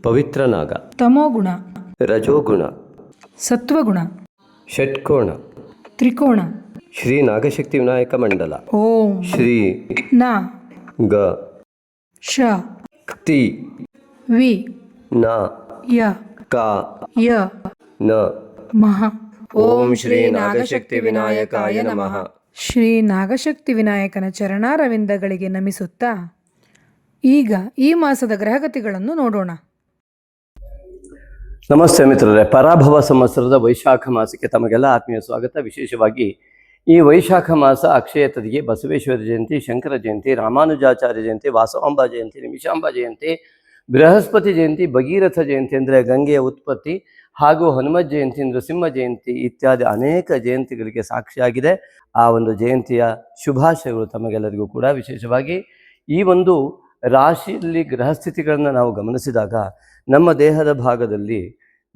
ಪವಿತ್ರನಾಗ, ತಮೋಗುಣ, ರಜೋಗುಣ, ಸತ್ವಗುಣ, ಷಟ್ಕೋಣ, ತ್ರಿಕೋಣ. ಶ್ರೀ ನಾಗಶಕ್ತಿ ವಿನಾಯಕ ಮಂಡಲ. ಓಂ ಶ್ರೀ ನ ಗ ಶ ತಿ ವಿ ನ ಯ ಕ ಯ ನ. ಮಹ. ಓಂ ಶ್ರೀ ನಾಗಶಕ್ತಿ ವಿನಾಯಕಾಯ ನಮಃ. ಶ್ರೀ ನಾಗಶಕ್ತಿ ವಿನಾಯಕನ ಚರಣಾರವಿಂದಗಳಿಗೆ ನಮಿಸುತ್ತಾ ಈಗ ಈ ಮಾಸದ ಗ್ರಹಗತಿಗಳನ್ನು ನೋಡೋಣ. ನಮಸ್ತೆ ಮಿತ್ರರೇ, ಪರಾಭವ ಸಂವತ್ಸರದ ವೈಶಾಖ ಮಾಸಕ್ಕೆ ತಮಗೆಲ್ಲ ಆತ್ಮೀಯ ಸ್ವಾಗತ. ವಿಶೇಷವಾಗಿ ಈ ವೈಶಾಖ ಮಾಸ ಅಕ್ಷಯ ತದಿಗೆ ಬಸವೇಶ್ವರ ಜಯಂತಿ, ಶಂಕರ ಜಯಂತಿ, ರಾಮಾನುಜಾಚಾರ್ಯ ಜಯಂತಿ, ವಾಸವಾಂಬ ಜಯಂತಿ, ನಿಮಿಷಾಂಬ ಜಯಂತಿ, ಬೃಹಸ್ಪತಿ ಜಯಂತಿ, ಭಗೀರಥ ಜಯಂತಿ ಅಂದರೆ ಗಂಗೆಯ ಉತ್ಪತ್ತಿ, ಹಾಗೂ ಹನುಮತ್ ಜಯಂತಿ, ನೃಸಿಂಹ ಜಯಂತಿ ಇತ್ಯಾದಿ ಅನೇಕ ಜಯಂತಿಗಳಿಗೆ ಸಾಕ್ಷಿಯಾಗಿದೆ. ಆ ಒಂದು ಜಯಂತಿಯ ಶುಭಾಶಯಗಳು ತಮಗೆಲ್ಲರಿಗೂ ಕೂಡ. ವಿಶೇಷವಾಗಿ ಈ ಒಂದು ರಾಶಿಯಲ್ಲಿ ಗ್ರಹಸ್ಥಿತಿಗಳನ್ನು ನಾವು ಗಮನಿಸಿದಾಗ ನಮ್ಮ ದೇಹದ ಭಾಗದಲ್ಲಿ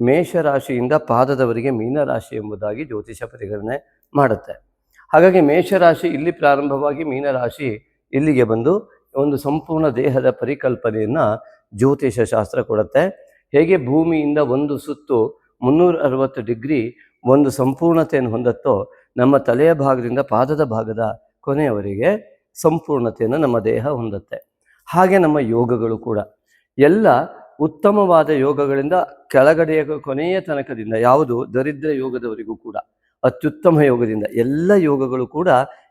ಮೇಷರಾಶಿಯಿಂದ ಪಾದದವರೆಗೆ ಮೀನರಾಶಿ ಎಂಬುದಾಗಿ ಜ್ಯೋತಿಷ ಪರಿಗಣನೆ ಮಾಡುತ್ತೆ. ಹಾಗಾಗಿ ಮೇಷರಾಶಿ ಇಲ್ಲಿ ಪ್ರಾರಂಭವಾಗಿ ಮೀನರಾಶಿ ಇಲ್ಲಿಗೆ ಬಂದು ಒಂದು ಸಂಪೂರ್ಣ ದೇಹದ ಪರಿಕಲ್ಪನೆಯನ್ನು ಜ್ಯೋತಿಷ ಶಾಸ್ತ್ರ ಕೊಡುತ್ತೆ. ಹೇಗೆ ಭೂಮಿಯಿಂದ ಒಂದು ಸುತ್ತು 360 ಡಿಗ್ರಿ ಒಂದು ಸಂಪೂರ್ಣತೆಯನ್ನು ಹೊಂದತ್ತೋ, ನಮ್ಮ ತಲೆಯ ಭಾಗದಿಂದ ಪಾದದ ಭಾಗದ ಕೊನೆಯವರೆಗೆ ಸಂಪೂರ್ಣತೆಯನ್ನು ನಮ್ಮ ದೇಹ ಹೊಂದುತ್ತೆ. ಹಾಗೆ ನಮ್ಮ ಯೋಗಗಳು ಕೂಡ ಎಲ್ಲ ಉತ್ತಮವಾದ ಯೋಗಗಳಿಂದ ಕೆಳಗಡೆಯ ಕೊನೆಯ ತನಕದಿಂದ, ಯಾವುದು ದರಿದ್ರ ಯೋಗದವರೆಗೂ ಕೂಡ ಅತ್ಯುತ್ತಮ ಯೋಗದಿಂದ ಎಲ್ಲ ಯೋಗಗಳು ಕೂಡ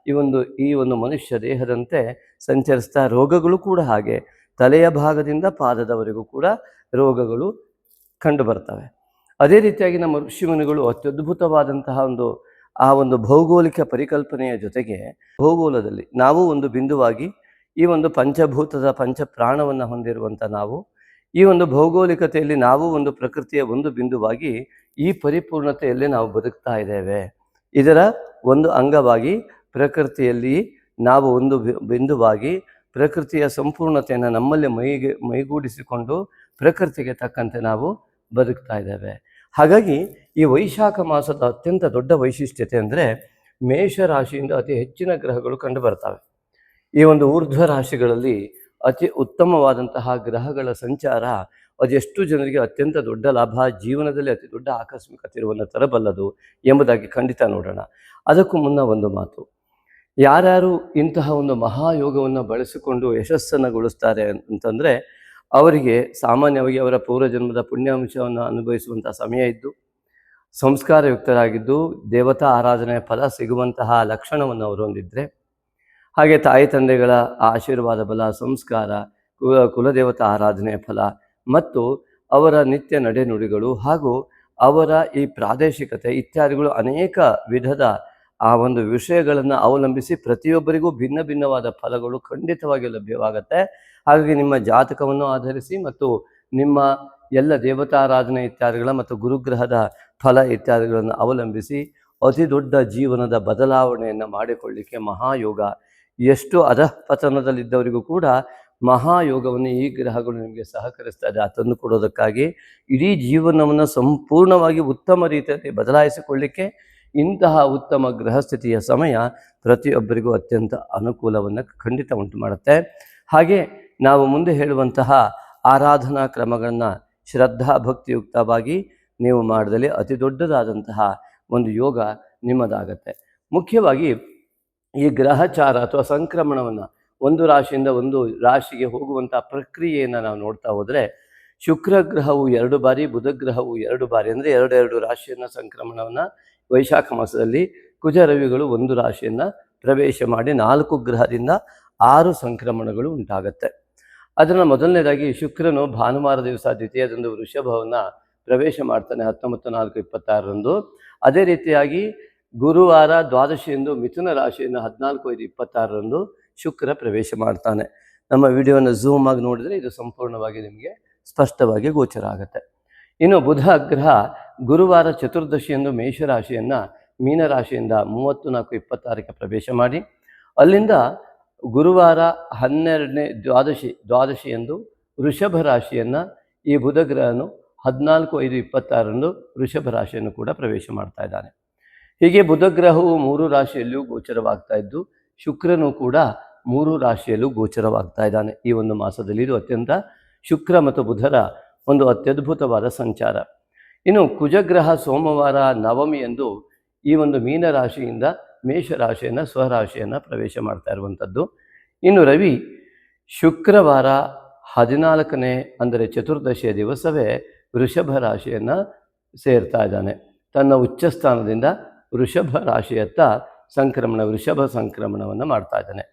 ಈ ಒಂದು ಮನುಷ್ಯ ದೇಹದಂತೆ ಸಂಚರಿಸ್ತಾ, ರೋಗಗಳು ಕೂಡ ಹಾಗೆ ತಲೆಯ ಭಾಗದಿಂದ ಪಾದದವರೆಗೂ ಕೂಡ ರೋಗಗಳು ಕಂಡು ಬರ್ತವೆ. ಅದೇ ರೀತಿಯಾಗಿ ನಮ್ಮ ಋಷಿಮುನಿಗಳು ಅತ್ಯದ್ಭುತವಾದಂತಹ ಒಂದು ಭೌಗೋಳಿಕ ಪರಿಕಲ್ಪನೆಯ ಜೊತೆಗೆ ಭೌಗೋಳದಲ್ಲಿ ನಾವು ಒಂದು ಬಿಂದುವಾಗಿ ಈ ಒಂದು ಪಂಚಭೂತದ ಪಂಚಪ್ರಾಣವನ್ನು ಹೊಂದಿರುವಂಥ ನಾವು ಈ ಒಂದು ಭೌಗೋಳಿಕತೆಯಲ್ಲಿ ನಾವು ಒಂದು ಪ್ರಕೃತಿಯ ಒಂದು ಬಿಂದುವಾಗಿ ಈ ಪರಿಪೂರ್ಣತೆಯಲ್ಲಿ ನಾವು ಬದುಕ್ತಾ ಇದ್ದೇವೆ. ಇದರ ಒಂದು ಅಂಗವಾಗಿ ಪ್ರಕೃತಿಯಲ್ಲಿ ನಾವು ಒಂದು ಬಿಂದುವಾಗಿ ಪ್ರಕೃತಿಯ ಸಂಪೂರ್ಣತೆಯನ್ನು ನಮ್ಮಲ್ಲಿ ಮೈಗೂಡಿಸಿಕೊಂಡು ಪ್ರಕೃತಿಗೆ ತಕ್ಕಂತೆ ನಾವು ಬದುಕ್ತಾ ಇದ್ದೇವೆ. ಹಾಗಾಗಿ ಈ ವೈಶಾಖ ಮಾಸದ ಅತ್ಯಂತ ದೊಡ್ಡ ವೈಶಿಷ್ಟ್ಯತೆ ಅಂದರೆ ಮೇಷರಾಶಿಯಿಂದ ಅತಿ ಹೆಚ್ಚಿನ ಗ್ರಹಗಳು ಕಂಡು ಬರ್ತವೆ. ಈ ಒಂದು ಊರ್ಧ್ವ ರಾಶಿಗಳಲ್ಲಿ ಅತಿ ಉತ್ತಮವಾದಂತಹ ಗ್ರಹಗಳ ಸಂಚಾರ ಅದೆಷ್ಟು ಜನರಿಗೆ ಅತ್ಯಂತ ದೊಡ್ಡ ಲಾಭ, ಜೀವನದಲ್ಲಿ ಅತಿ ದೊಡ್ಡ ಆಕಸ್ಮಿಕ ತಿರುವನ್ನು ತರಬಲ್ಲದು ಎಂಬುದಾಗಿ ಖಂಡಿತ ನೋಡೋಣ. ಅದಕ್ಕೂ ಮುನ್ನ ಒಂದು ಮಾತು, ಯಾರ್ಯಾರು ಇಂತಹ ಒಂದು ಮಹಾಯೋಗವನ್ನು ಬಳಸಿಕೊಂಡು ಯಶಸ್ಸನ್ನುಗೊಳಿಸ್ತಾರೆ ಅಂತಂದರೆ ಅವರಿಗೆ ಸಾಮಾನ್ಯವಾಗಿ ಅವರ ಪೂರ್ವಜನ್ಮದ ಪುಣ್ಯಾಂಶವನ್ನು ಅನುಭವಿಸುವಂಥ ಸಮಯ ಇದ್ದು, ಸಂಸ್ಕಾರಯುಕ್ತರಾಗಿದ್ದು, ದೇವತಾ ಆರಾಧನೆಯ ಫಲ ಸಿಗುವಂತಹ ಲಕ್ಷಣವನ್ನು ಅವರು ಹೊಂದಿದ್ರೆ, ಹಾಗೆ ತಾಯಿ ತಂದೆಗಳ ಆಶೀರ್ವಾದ ಬಲ, ಸಂಸ್ಕಾರ, ಕುಲದೇವತಾ ಆರಾಧನೆಯ ಫಲ ಮತ್ತು ಅವರ ನಿತ್ಯ ನಡೆನುಡಿಗಳು ಹಾಗೂ ಅವರ ಈ ಪ್ರಾದೇಶಿಕತೆ ಇತ್ಯಾದಿಗಳು ಅನೇಕ ವಿಧದ ಆ ಒಂದು ವಿಷಯಗಳನ್ನು ಅವಲಂಬಿಸಿ ಪ್ರತಿಯೊಬ್ಬರಿಗೂ ಭಿನ್ನ ಭಿನ್ನವಾದ ಫಲಗಳು ಖಂಡಿತವಾಗಿ ಲಭ್ಯವಾಗುತ್ತೆ. ಹಾಗಾಗಿ ನಿಮ್ಮ ಜಾತಕವನ್ನು ಆಧರಿಸಿ ಮತ್ತು ನಿಮ್ಮ ಎಲ್ಲ ದೇವತಾರಾಧನೆ ಇತ್ಯಾದಿಗಳ ಮತ್ತು ಗುರುಗ್ರಹದ ಫಲ ಇತ್ಯಾದಿಗಳನ್ನು ಅವಲಂಬಿಸಿ ಅತಿ ದೊಡ್ಡ ಜೀವನದ ಬದಲಾವಣೆಯನ್ನು ಮಾಡಿಕೊಳ್ಳಿಕ್ಕೆ ಮಹಾಯೋಗ, ಎಷ್ಟು ಅಧಃಪತನದಲ್ಲಿದ್ದವರಿಗೂ ಕೂಡ ಮಹಾಯೋಗವನ್ನು ಈ ಗ್ರಹಗಳು ನಿಮಗೆ ಸಹಕರಿಸ್ತಾ ಇದೆ. ತಂದು ಕೊಡೋದಕ್ಕಾಗಿ ಇಡೀ ಜೀವನವನ್ನು ಸಂಪೂರ್ಣವಾಗಿ ಉತ್ತಮ ರೀತಿಯಲ್ಲಿ ಬದಲಾಯಿಸಿಕೊಳ್ಳಿಕ್ಕೆ ಇಂತಹ ಉತ್ತಮ ಗ್ರಹಸ್ಥಿತಿಯ ಸಮಯ ಪ್ರತಿಯೊಬ್ಬರಿಗೂ ಅತ್ಯಂತ ಅನುಕೂಲವನ್ನು ಖಂಡಿತ ಉಂಟು ಮಾಡುತ್ತೆ. ಹಾಗೆ ನಾವು ಮುಂದೆ ಹೇಳುವಂತಹ ಆರಾಧನಾ ಕ್ರಮಗಳನ್ನು ಶ್ರದ್ಧಾ ಭಕ್ತಿಯುಕ್ತವಾಗಿ ನೀವು ಮಾಡಿದಲ್ಲಿ ಅತಿ ದೊಡ್ಡದಾದಂತಹ ಒಂದು ಯೋಗ ನಿಮ್ಮದಾಗತ್ತೆ. ಮುಖ್ಯವಾಗಿ ಈ ಗ್ರಹಚಾರ ಅಥವಾ ಸಂಕ್ರಮಣವನ್ನು ಒಂದು ರಾಶಿಯಿಂದ ಒಂದು ರಾಶಿಗೆ ಹೋಗುವಂಥ ಪ್ರಕ್ರಿಯೆಯನ್ನು ನಾವು ನೋಡ್ತಾ ಹೋದರೆ, ಶುಕ್ರ ಗ್ರಹವು 2 ಬಾರಿ, ಬುಧ ಗ್ರಹವು 2 ಬಾರಿ, ಅಂದರೆ 2 ರಾಶಿಯನ್ನು ಸಂಕ್ರಮಣವನ್ನು ವೈಶಾಖ ಮಾಸದಲ್ಲಿ, ಕುಜ ರವಿಗಳು 1 ರಾಶಿಯನ್ನು ಪ್ರವೇಶ ಮಾಡಿ 4 ಗ್ರಹದಿಂದ 6 ಸಂಕ್ರಮಣಗಳು ಉಂಟಾಗತ್ತೆ. ಅದನ್ನು ಮೊದಲನೇದಾಗಿ ಶುಕ್ರನು ಭಾನುವಾರ ದಿವಸ ದ್ವಿತೀಯದಂದು ವೃಷಭವನ್ನು ಪ್ರವೇಶ ಮಾಡ್ತಾನೆ 19/4/26. ಅದೇ ರೀತಿಯಾಗಿ ಗುರುವಾರ ದ್ವಾದಶಿಯಂದು ಮಿಥುನ ರಾಶಿಯನ್ನು 14/5/26 ಶುಕ್ರ ಪ್ರವೇಶ ಮಾಡ್ತಾನೆ. ನಮ್ಮ ವಿಡಿಯೋನ ಝೂಮ್ ಆಗಿ ನೋಡಿದರೆ ಇದು ಸಂಪೂರ್ಣವಾಗಿ ನಿಮಗೆ ಸ್ಪಷ್ಟವಾಗಿ ಗೋಚರ ಆಗುತ್ತೆ. ಇನ್ನು ಬುಧ ಗ್ರಹ ಗುರುವಾರ ಚತುರ್ದಶಿಯಂದು ಮೇಷರಾಶಿಯನ್ನು ಮೀನರಾಶಿಯಿಂದ 30/4/26 ಪ್ರವೇಶ ಮಾಡಿ, ಅಲ್ಲಿಂದ ಗುರುವಾರ 12ನೇ ದ್ವಾದಶಿಯಂದು ವೃಷಭ ರಾಶಿಯನ್ನು ಈ ಬುಧ ಗ್ರಹನು 14/5/26 ವೃಷಭ ರಾಶಿಯನ್ನು ಕೂಡ ಪ್ರವೇಶ ಮಾಡ್ತಾ ಇದ್ದಾನೆ. ಹೀಗೆ ಬುಧ ಗ್ರಹವು 3 ರಾಶಿಯಲ್ಲಿಯೂ ಗೋಚರವಾಗ್ತಾ ಇದ್ದು, ಶುಕ್ರನು ಕೂಡ 3 ರಾಶಿಯಲ್ಲೂ ಗೋಚರವಾಗ್ತಾ ಇದ್ದಾನೆ ಈ ಒಂದು ಮಾಸದಲ್ಲಿ. ಇದು ಅತ್ಯಂತ ಶುಕ್ರ ಮತ್ತು ಬುಧರ ಒಂದು ಅತ್ಯದ್ಭುತವಾದ ಸಂಚಾರ. ಇನ್ನು ಕುಜಗ್ರಹ ಸೋಮವಾರ ನವಮಿಯಂದು ಈ ಒಂದು ಮೀನರಾಶಿಯಿಂದ ಮೇಷರಾಶಿಯನ್ನು ಸ್ವರಾಶಿಯನ್ನು ಪ್ರವೇಶ ಮಾಡ್ತಾ ಇರುವಂಥದ್ದು. ಇನ್ನು ರವಿ ಶುಕ್ರವಾರ 14ನೇ ಅಂದರೆ ಚತುರ್ದಶಿಯ ದಿವಸವೇ ವೃಷಭ ರಾಶಿಯನ್ನು ಸೇರ್ತಾ ಇದ್ದಾನೆ. ತನ್ನ ಉಚ್ಚ ಸ್ಥಾನದಿಂದ ವೃಷಭ ರಾಶಿಯತ್ತ ವೃಷಭ ಸಂಕ್ರಮಣವನ್ನು ಮಾಡ್ತಾ ಇದ್ದಾನೆ.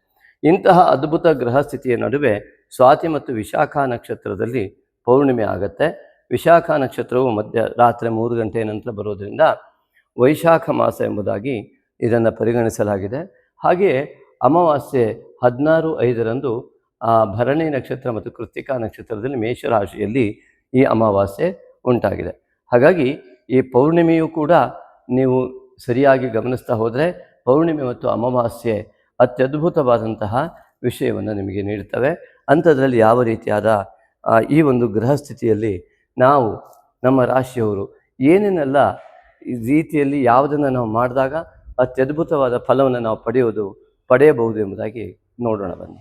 ಇಂತಹ ಅದ್ಭುತ ಗ್ರಹ ಸ್ಥಿತಿಯ ನಡುವೆ ಸ್ವಾತಿ ಮತ್ತು ವಿಶಾಖ ನಕ್ಷತ್ರದಲ್ಲಿ ಪೌರ್ಣಿಮೆ ಆಗುತ್ತೆ. ವಿಶಾಖ ನಕ್ಷತ್ರವು ರಾತ್ರಿ 3 ಗಂಟೆಯ ನಂತರ ಬರೋದರಿಂದ ವೈಶಾಖ ಮಾಸ ಎಂಬುದಾಗಿ ಇದನ್ನು ಪರಿಗಣಿಸಲಾಗಿದೆ. ಹಾಗೆಯೇ ಅಮಾವಾಸ್ಯೆ 16/5ರಂದು ಭರಣಿ ನಕ್ಷತ್ರ ಮತ್ತು ಕೃತ್ತಿಕಾ ನಕ್ಷತ್ರದಲ್ಲಿ ಮೇಷರಾಶಿಯಲ್ಲಿ ಈ ಅಮಾವಾಸ್ಯೆ ಉಂಟಾಗಿದೆ. ಹಾಗಾಗಿ ಈ ಪೌರ್ಣಿಮೆಯು ಕೂಡ ನೀವು ಸರಿಯಾಗಿ ಗಮನಿಸ್ತಾ ಹೋದರೆ ಪೌರ್ಣಿಮೆ ಮತ್ತು ಅಮಾವಾಸ್ಯೆ ಅತ್ಯದ್ಭುತವಾದಂತಹ ವಿಷಯವನ್ನು ನಿಮಗೆ ನೀಡುತ್ತವೆ. ಅಂಥದ್ರಲ್ಲಿ ಯಾವ ರೀತಿಯಾದ ಈ ಒಂದು ಗೃಹ ಸ್ಥಿತಿಯಲ್ಲಿ ನಾವು ನಮ್ಮ ರಾಶಿಯವರು ಏನೇನೆಲ್ಲ ರೀತಿಯಲ್ಲಿ ಯಾವುದನ್ನು ನಾವು ಮಾಡಿದಾಗ ಅತ್ಯದ್ಭುತವಾದ ಫಲವನ್ನು ನಾವು ಪಡೆಯಬಹುದು ಎಂಬುದಾಗಿ ನೋಡೋಣ ಬನ್ನಿ.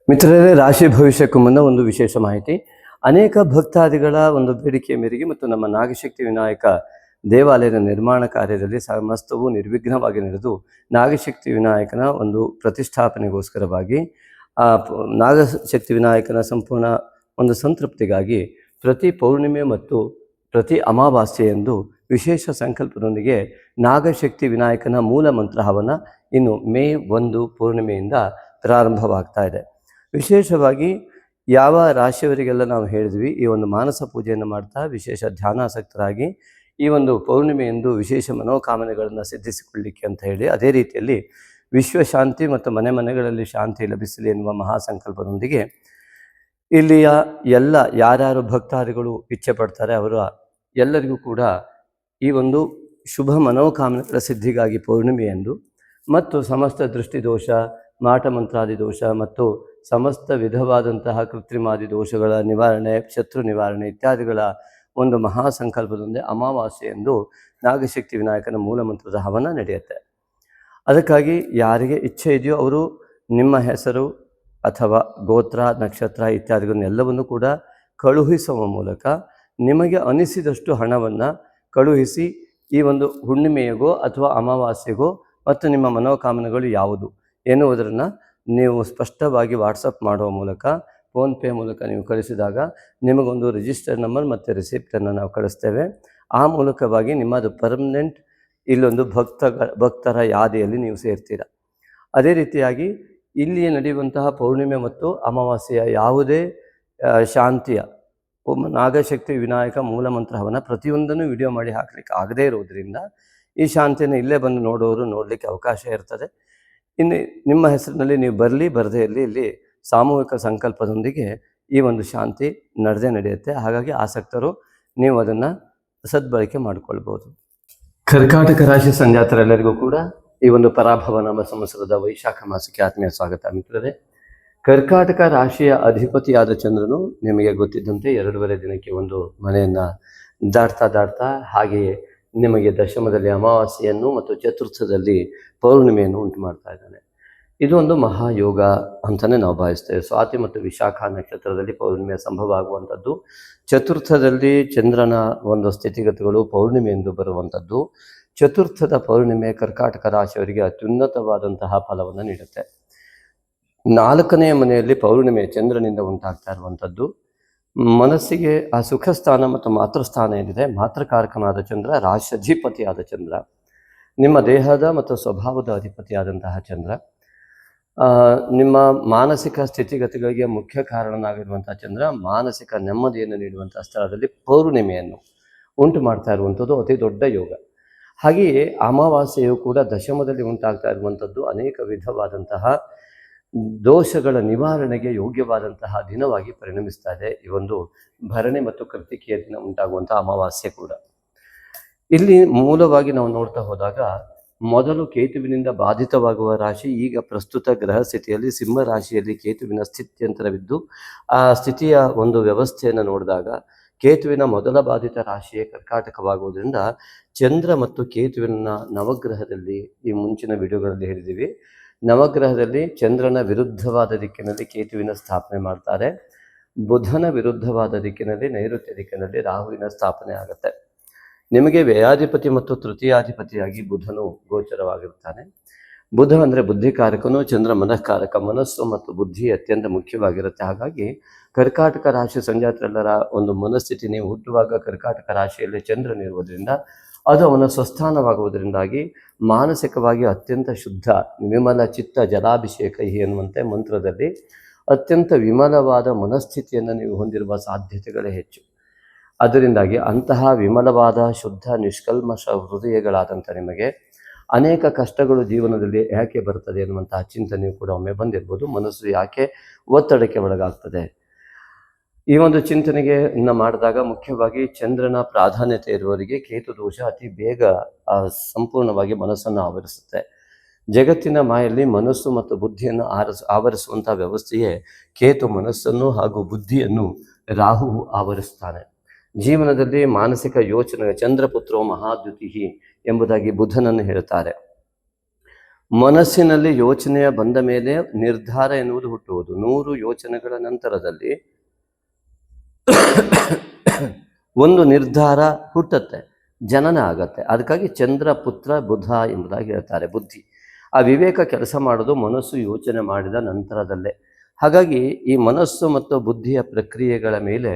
ಮಿತ್ರರೇ, ರಾಶಿ ಭವಿಷ್ಯಕ್ಕೂ ಮುನ್ನ ಒಂದು ವಿಶೇಷ ಮಾಹಿತಿ. ಅನೇಕ ಭಕ್ತಾದಿಗಳ ಒಂದು ಬೇಡಿಕೆಯ ಮೇರೆಗೆ ಮತ್ತು ನಮ್ಮ ನಾಗಶಕ್ತಿ ವಿನಾಯಕ ದೇವಾಲಯದ ನಿರ್ಮಾಣ ಕಾರ್ಯದಲ್ಲಿ ಸಮಸ್ತವು ನಿರ್ವಿಘ್ನವಾಗಿ ನಡೆದು ನಾಗಶಕ್ತಿ ವಿನಾಯಕನ ಒಂದು ಪ್ರತಿಷ್ಠಾಪನೆಗೋಸ್ಕರವಾಗಿ ನಾಗಶಕ್ತಿ ವಿನಾಯಕನ ಸಂಪೂರ್ಣ ಒಂದು ಸಂತೃಪ್ತಿಗಾಗಿ ಪ್ರತಿ ಪೌರ್ಣಿಮೆ ಮತ್ತು ಪ್ರತಿ ಅಮಾವಾಸ್ಯೆಯಂದು ವಿಶೇಷ ಸಂಕಲ್ಪದೊಂದಿಗೆ ನಾಗಶಕ್ತಿ ವಿನಾಯಕನ ಮೂಲ ಮಂತ್ರ ಹವನ ಇನ್ನು ಮೇ 1 ಪೂರ್ಣಿಮೆಯಿಂದ ಪ್ರಾರಂಭವಾಗ್ತಾ ಇದೆ. ವಿಶೇಷವಾಗಿ ಯಾವ ರಾಶಿಯವರಿಗೆಲ್ಲ ನಾವು ಹೇಳಿದ್ವಿ ಈ ಒಂದು ಮಾನಸ ಪೂಜೆಯನ್ನು ಮಾಡ್ತಾ ವಿಶೇಷ ಧ್ಯಾನಾಸಕ್ತರಾಗಿ ಈ ಒಂದು ಪೌರ್ಣಿಮೆಯಂದು ವಿಶೇಷ ಮನೋಕಾಮನೆಗಳನ್ನು ಸಿದ್ಧಿಸಿಕೊಳ್ಳಲಿಕ್ಕೆ ಅಂತ ಹೇಳಿ, ಅದೇ ರೀತಿಯಲ್ಲಿ ವಿಶ್ವಶಾಂತಿ ಮತ್ತು ಮನೆಗಳಲ್ಲಿ ಶಾಂತಿ ಲಭಿಸಲಿ ಎನ್ನುವ ಮಹಾಸಂಕಲ್ಪದೊಂದಿಗೆ ಇಲ್ಲಿಯ ಎಲ್ಲ ಯಾರ್ಯಾರು ಭಕ್ತಾದಿಗಳು ಇಚ್ಛೆ ಪಡ್ತಾರೆ ಅವರ ಎಲ್ಲರಿಗೂ ಕೂಡ ಈ ಒಂದು ಶುಭ ಮನೋಕಾಮನೆಗಳ ಸಿದ್ಧಿಗಾಗಿ ಪೌರ್ಣಿಮೆಯಂದು ಮತ್ತು ಸಮಸ್ತ ದೃಷ್ಟಿದೋಷ, ಮಾಟಮಂತ್ರಾದಿ ದೋಷ ಮತ್ತು ಸಮಸ್ತ ವಿಧವಾದಂತಹ ಕೃತ್ರಿಮಾದಿ ದೋಷಗಳ ನಿವಾರಣೆ, ಶತ್ರು ನಿವಾರಣೆ ಇತ್ಯಾದಿಗಳ ಒಂದು ಮಹಾಸಂಕಲ್ಪದೊಂದಿಗೆ ಅಮಾವಾಸ್ಯೆಯಂದು ನಾಗಶಕ್ತಿ ವಿನಾಯಕನ ಮೂಲಮಂತ್ರದ ಹವನ ನಡೆಯುತ್ತೆ. ಅದಕ್ಕಾಗಿ ಯಾರಿಗೆ ಇಚ್ಛೆ ಇದೆಯೋ ಅವರು ನಿಮ್ಮ ಹೆಸರು ಅಥವಾ ಗೋತ್ರ, ನಕ್ಷತ್ರ ಇತ್ಯಾದಿಗಳನ್ನೆಲ್ಲವನ್ನು ಕೂಡ ಕಳುಹಿಸುವ ಮೂಲಕ ನಿಮಗೆ ಅನಿಸಿದಷ್ಟು ಹಣವನ್ನು ಕಳುಹಿಸಿ ಈ ಒಂದು ಹುಣ್ಣಿಮೆಯಗೋ ಅಥವಾ ಅಮಾವಾಸ್ಯೆಗೋ ಮತ್ತು ನಿಮ್ಮ ಮನೋಕಾಮನೆಗಳು ಯಾವುದು ಎನ್ನುವುದನ್ನು ನೀವು ಸ್ಪಷ್ಟವಾಗಿ ವಾಟ್ಸಪ್ ಮಾಡುವ ಮೂಲಕ, ಫೋನ್ಪೇ ಮೂಲಕ ನೀವು ಕಳಿಸಿದಾಗ ನಿಮಗೊಂದು ರಿಜಿಸ್ಟರ್ ನಂಬರ್ ಮತ್ತು ರಿಸಿಪ್ಟನ್ನು ನಾವು ಕಳಿಸ್ತೇವೆ. ಆ ಮೂಲಕವಾಗಿ ನಿಮ್ಮದು ಪರ್ಮನೆಂಟ್ ಇಲ್ಲೊಂದು ಭಕ್ತರ ಯಾದಿಯಲ್ಲಿ ನೀವು ಸೇರ್ತೀರ. ಅದೇ ರೀತಿಯಾಗಿ ಇಲ್ಲಿಯೇ ನಡೆಯುವಂತಹ ಪೌರ್ಣಿಮೆ ಮತ್ತು ಅಮಾವಾಸ್ಯೆಯ ಯಾವುದೇ ಶಾಂತಿಯ ನಾಗಶಕ್ತಿ ವಿನಾಯಕ ಮೂಲಮಂತ್ರ ಹವನ ಪ್ರತಿಯೊಂದನ್ನು ವಿಡಿಯೋ ಮಾಡಿ ಹಾಕಲಿಕ್ಕೆ ಆಗದೇ ಇರೋದರಿಂದ ಈ ಶಾಂತಿಯನ್ನು ಇಲ್ಲೇ ಬಂದು ನೋಡಲಿಕ್ಕೆ ಅವಕಾಶ ಇರ್ತದೆ. ಇನ್ನು ನಿಮ್ಮ ಹೆಸರಿನಲ್ಲಿ ನೀವು ಬರದೇ ಇರಲಿ, ಇಲ್ಲಿ ಸಾಮೂಹಿಕ ಸಂಕಲ್ಪದೊಂದಿಗೆ ಈ ಒಂದು ಶಾಂತಿ ನಡೆಯುತ್ತೆ. ಹಾಗಾಗಿ ಆಸಕ್ತರು ನೀವು ಅದನ್ನು ಸದ್ಬಳಕೆ ಮಾಡಿಕೊಳ್ಬೋದು. ಕರ್ಕಾಟಕ ರಾಶಿ ಸಂಜಾತರೆಲ್ಲರಿಗೂ ಕೂಡ ಈ ಒಂದು ಪರಾಭವ ನಾಮ ಸಂವತ್ಸರದ ವೈಶಾಖ ಮಾಸಕ್ಕೆ ಆತ್ಮೀಯ ಸ್ವಾಗತ. ಮಿತ್ರರೇ, ಕರ್ಕಾಟಕ ರಾಶಿಯ ಅಧಿಪತಿಯಾದ ಚಂದ್ರನು ನಿಮಗೆ ಗೊತ್ತಿದ್ದಂತೆ 2.5 ದಿನಕ್ಕೆ ಒಂದು ಮನೆಯನ್ನು ದಾಟ್ತಾ ಹಾಗೆಯೇ ನಿಮಗೆ ದಶಮದಲ್ಲಿ ಅಮಾವಾಸ್ಯೆಯನ್ನು ಮತ್ತು ಚತುರ್ಥದಲ್ಲಿ ಪೌರ್ಣಿಮೆಯನ್ನು ಉಂಟು ಮಾಡ್ತಾ ಇದ್ದಾನೆ. ಇದು ಒಂದು ಮಹಾಯೋಗ ಅಂತಲೇ ನಾವು ಭಾವಿಸ್ತೇವೆ. ಸ್ವಾತಿ ಮತ್ತು ವಿಶಾಖ ನಕ್ಷತ್ರದಲ್ಲಿ ಪೌರ್ಣಿಮೆಯ ಸಂಭವ ಆಗುವಂಥದ್ದು, ಚತುರ್ಥದಲ್ಲಿ ಚಂದ್ರನ ಒಂದು ಸ್ಥಿತಿಗತಿಗಳು ಪೌರ್ಣಿಮೆ ಎಂದು ಬರುವಂಥದ್ದು. ಚತುರ್ಥದ ಪೌರ್ಣಿಮೆ ಕರ್ಕಾಟಕ ರಾಶಿಯವರಿಗೆ ಅತ್ಯುನ್ನತವಾದಂತಹ ಫಲವನ್ನು ನೀಡುತ್ತೆ. 4ನೇ ಮನೆಯಲ್ಲಿ ಪೌರ್ಣಿಮೆ ಚಂದ್ರನಿಂದ ಉಂಟಾಗ್ತಾ ಇರುವಂಥದ್ದು ಮನಸ್ಸಿಗೆ ಆ ಸುಖ ಸ್ಥಾನ ಮತ್ತು ಮಾತೃಸ್ಥಾನ ಏನಿದೆ, ಮಾತೃಕಾರಕನಾದ ಚಂದ್ರ, ರಾಶ್ಯಾಧಿಪತಿಯಾದ ಚಂದ್ರ, ನಿಮ್ಮ ದೇಹದ ಮತ್ತು ಸ್ವಭಾವದ ಅಧಿಪತಿಯಾದಂತಹ ಚಂದ್ರ, ನಿಮ್ಮ ಮಾನಸಿಕ ಸ್ಥಿತಿಗತಿಗಳಿಗೆ ಮುಖ್ಯ ಕಾರಣನಾಗಿರುವಂತಹ ಚಂದ್ರ ಮಾನಸಿಕ ನೆಮ್ಮದಿಯನ್ನು ನೀಡುವಂತಹ ಸ್ಥಳದಲ್ಲಿ ಪೌರ್ಣಿಮೆಯನ್ನು ಉಂಟು ಮಾಡ್ತಾ ಇರುವಂಥದ್ದು ಅತಿ ದೊಡ್ಡ ಯೋಗ. ಹಾಗೆಯೇ ಅಮಾವಾಸ್ಯೆಯು ಕೂಡ ದಶಮದಲ್ಲಿ ಉಂಟಾಗ್ತಾ ಇರುವಂಥದ್ದು ಅನೇಕ ವಿಧವಾದಂತಹ ದೋಷಗಳ ನಿವಾರಣೆಗೆ ಯೋಗ್ಯವಾದಂತಹ ದಿನವಾಗಿ ಪರಿಣಮಿಸ್ತಾ ಇದೆ. ಈ ಒಂದು ಭರಣಿ ಮತ್ತು ಕೃತಿಕೆಯ ದಿನ ಉಂಟಾಗುವಂತಹ ಅಮಾವಾಸ್ಯೆ ಕೂಡ. ಇಲ್ಲಿ ಮೂಲವಾಗಿ ನಾವು ನೋಡ್ತಾ ಹೋದಾಗ ಮೊದಲು ಕೇತುವಿನಿಂದ ಬಾಧಿತವಾಗುವ ರಾಶಿ ಈಗ ಪ್ರಸ್ತುತ ಗ್ರಹ ಸ್ಥಿತಿಯಲ್ಲಿ ಸಿಂಹ ರಾಶಿಯಲ್ಲಿ ಕೇತುವಿನ ಸ್ಥಿತ್ಯಂತರವಿದ್ದು, ಆ ಸ್ಥಿತಿಯ ಒಂದು ವ್ಯವಸ್ಥೆಯನ್ನು ನೋಡಿದಾಗ ಕೇತುವಿನ ಮೊದಲ ಬಾಧಿತ ರಾಶಿಯೇ ಕರ್ಕಾಟಕವಾಗುವುದರಿಂದ ಚಂದ್ರ ಮತ್ತು ಕೇತುವಿನ ನವಗ್ರಹದಲ್ಲಿ ಈ ಮುಂಚಿನ ವಿಡಿಯೋಗಳಲ್ಲಿ ಹೇಳಿದ್ದೀವಿ. ನವಗ್ರಹದಲ್ಲಿ ಚಂದ್ರನ ವಿರುದ್ಧವಾದ ದಿಕ್ಕಿನಲ್ಲಿ ಕೇತುವಿನ ಸ್ಥಾಪನೆ ಮಾಡ್ತಾರೆ. ಬುಧನ ವಿರುದ್ಧವಾದ ದಿಕ್ಕಿನಲ್ಲಿ ನೈಋತ್ಯ ದಿಕ್ಕಿನಲ್ಲಿ ರಾಹುವಿನ ಸ್ಥಾಪನೆ ಆಗುತ್ತೆ. ನಿಮಗೆ ವ್ಯಯಾಧಿಪತಿ ಮತ್ತು ತೃತೀಯಾಧಿಪತಿಯಾಗಿ ಬುಧನು ಗೋಚರವಾಗಿರ್ತಾನೆ. ಬುಧ ಅಂದರೆ ಬುದ್ಧಿಕಾರಕನು, ಚಂದ್ರ ಮನಃಕಾರಕ. ಮನಸ್ಸು ಮತ್ತು ಬುದ್ಧಿ ಅತ್ಯಂತ ಮುಖ್ಯವಾಗಿರುತ್ತೆ. ಹಾಗಾಗಿ ಕರ್ಕಾಟಕ ರಾಶಿ ಸಂಜಾತರೆಲ್ಲರ ಒಂದು ಮನಸ್ಥಿತಿ, ನೀವು ಹುಟ್ಟುವಾಗ ಕರ್ಕಾಟಕ ರಾಶಿಯಲ್ಲಿ ಚಂದ್ರನಿರುವುದರಿಂದ ಅದು ಅವನ ಸ್ವಸ್ಥಾನವಾಗುವುದರಿಂದಾಗಿ ಮಾನಸಿಕವಾಗಿ ಅತ್ಯಂತ ಶುದ್ಧ, ವಿಮಲ ಚಿತ್ತ ಜಲಾಭಿಷೇಕ ಎನ್ನುವಂತೆ ಮಂತ್ರದಲ್ಲಿ ಅತ್ಯಂತ ವಿಮಲವಾದ ಮನಸ್ಥಿತಿಯನ್ನು ನೀವು ಹೊಂದಿರುವ ಸಾಧ್ಯತೆಗಳೇ ಹೆಚ್ಚು. ಅದರಿಂದಾಗಿ ಅಂತಹ ವಿಮಲವಾದ ಶುದ್ಧ ನಿಷ್ಕಲ್ಮಶ ಹೃದಯಗಳಾದಂಥ ನಿಮಗೆ ಅನೇಕ ಕಷ್ಟಗಳು ಜೀವನದಲ್ಲಿ ಯಾಕೆ ಬರ್ತದೆ ಎನ್ನುವಂತಹ ಚಿಂತನೆಯು ಕೂಡ ಒಮ್ಮೆ ಬಂದಿರ್ಬೋದು. ಮನಸ್ಸು ಯಾಕೆ ಒತ್ತಡಕ್ಕೆ ಒಳಗಾಗ್ತದೆ, ಈ ಒಂದು ಚಿಂತನೆಗೆ ಮಾಡಿದಾಗ ಮುಖ್ಯವಾಗಿ ಚಂದ್ರನ ಪ್ರಾಧಾನ್ಯತೆ ಇರುವವರಿಗೆ ಕೇತು ದೋಷ ಅತಿ ಬೇಗ ಸಂಪೂರ್ಣವಾಗಿ ಮನಸ್ಸನ್ನು ಆವರಿಸುತ್ತೆ. ಜಗತ್ತಿನ ಮಾಯಲ್ಲಿ ಮನಸ್ಸು ಮತ್ತು ಬುದ್ಧಿಯನ್ನು ಆವರಿಸುವಂಥ ವ್ಯವಸ್ಥೆಯೇ ಕೇತು ಮನಸ್ಸನ್ನು ಹಾಗೂ ಬುದ್ಧಿಯನ್ನು ರಾಹು ಆವರಿಸ್ತಾನೆ. ಜೀವನದಲ್ಲಿ ಮಾನಸಿಕ ಯೋಚನೆ, ಚಂದ್ರಪುತ್ರೋ ಮಹಾದ್ಯುತಿ ಎಂಬುದಾಗಿ ಬುಧನನ್ನು ಹೇಳ್ತಾರೆ. ಮನಸ್ಸಿನಲ್ಲಿ ಯೋಚನೆಯ ಬಂದ ಮೇಲೆ ನಿರ್ಧಾರ ಎನ್ನುವುದು ಹುಟ್ಟುವುದು. 100 ಯೋಚನೆಗಳ ನಂತರದಲ್ಲಿ ಒಂದು ನಿರ್ಧಾರ ಹುಟ್ಟುತ್ತೆ, ಜನನ ಆಗತ್ತೆ. ಅದಕ್ಕಾಗಿ ಚಂದ್ರಪುತ್ರ ಬುಧ ಎಂಬುದಾಗಿ ಹೇಳ್ತಾರೆ. ಬುದ್ಧಿ, ಆ ವಿವೇಕ ಕೆಲಸ ಮಾಡೋದು ಮನಸ್ಸು ಯೋಚನೆ ಮಾಡಿದ ನಂತರದಲ್ಲೇ. ಹಾಗಾಗಿ ಈ ಮನಸ್ಸು ಮತ್ತು ಬುದ್ಧಿಯ ಪ್ರಕ್ರಿಯೆಗಳ ಮೇಲೆ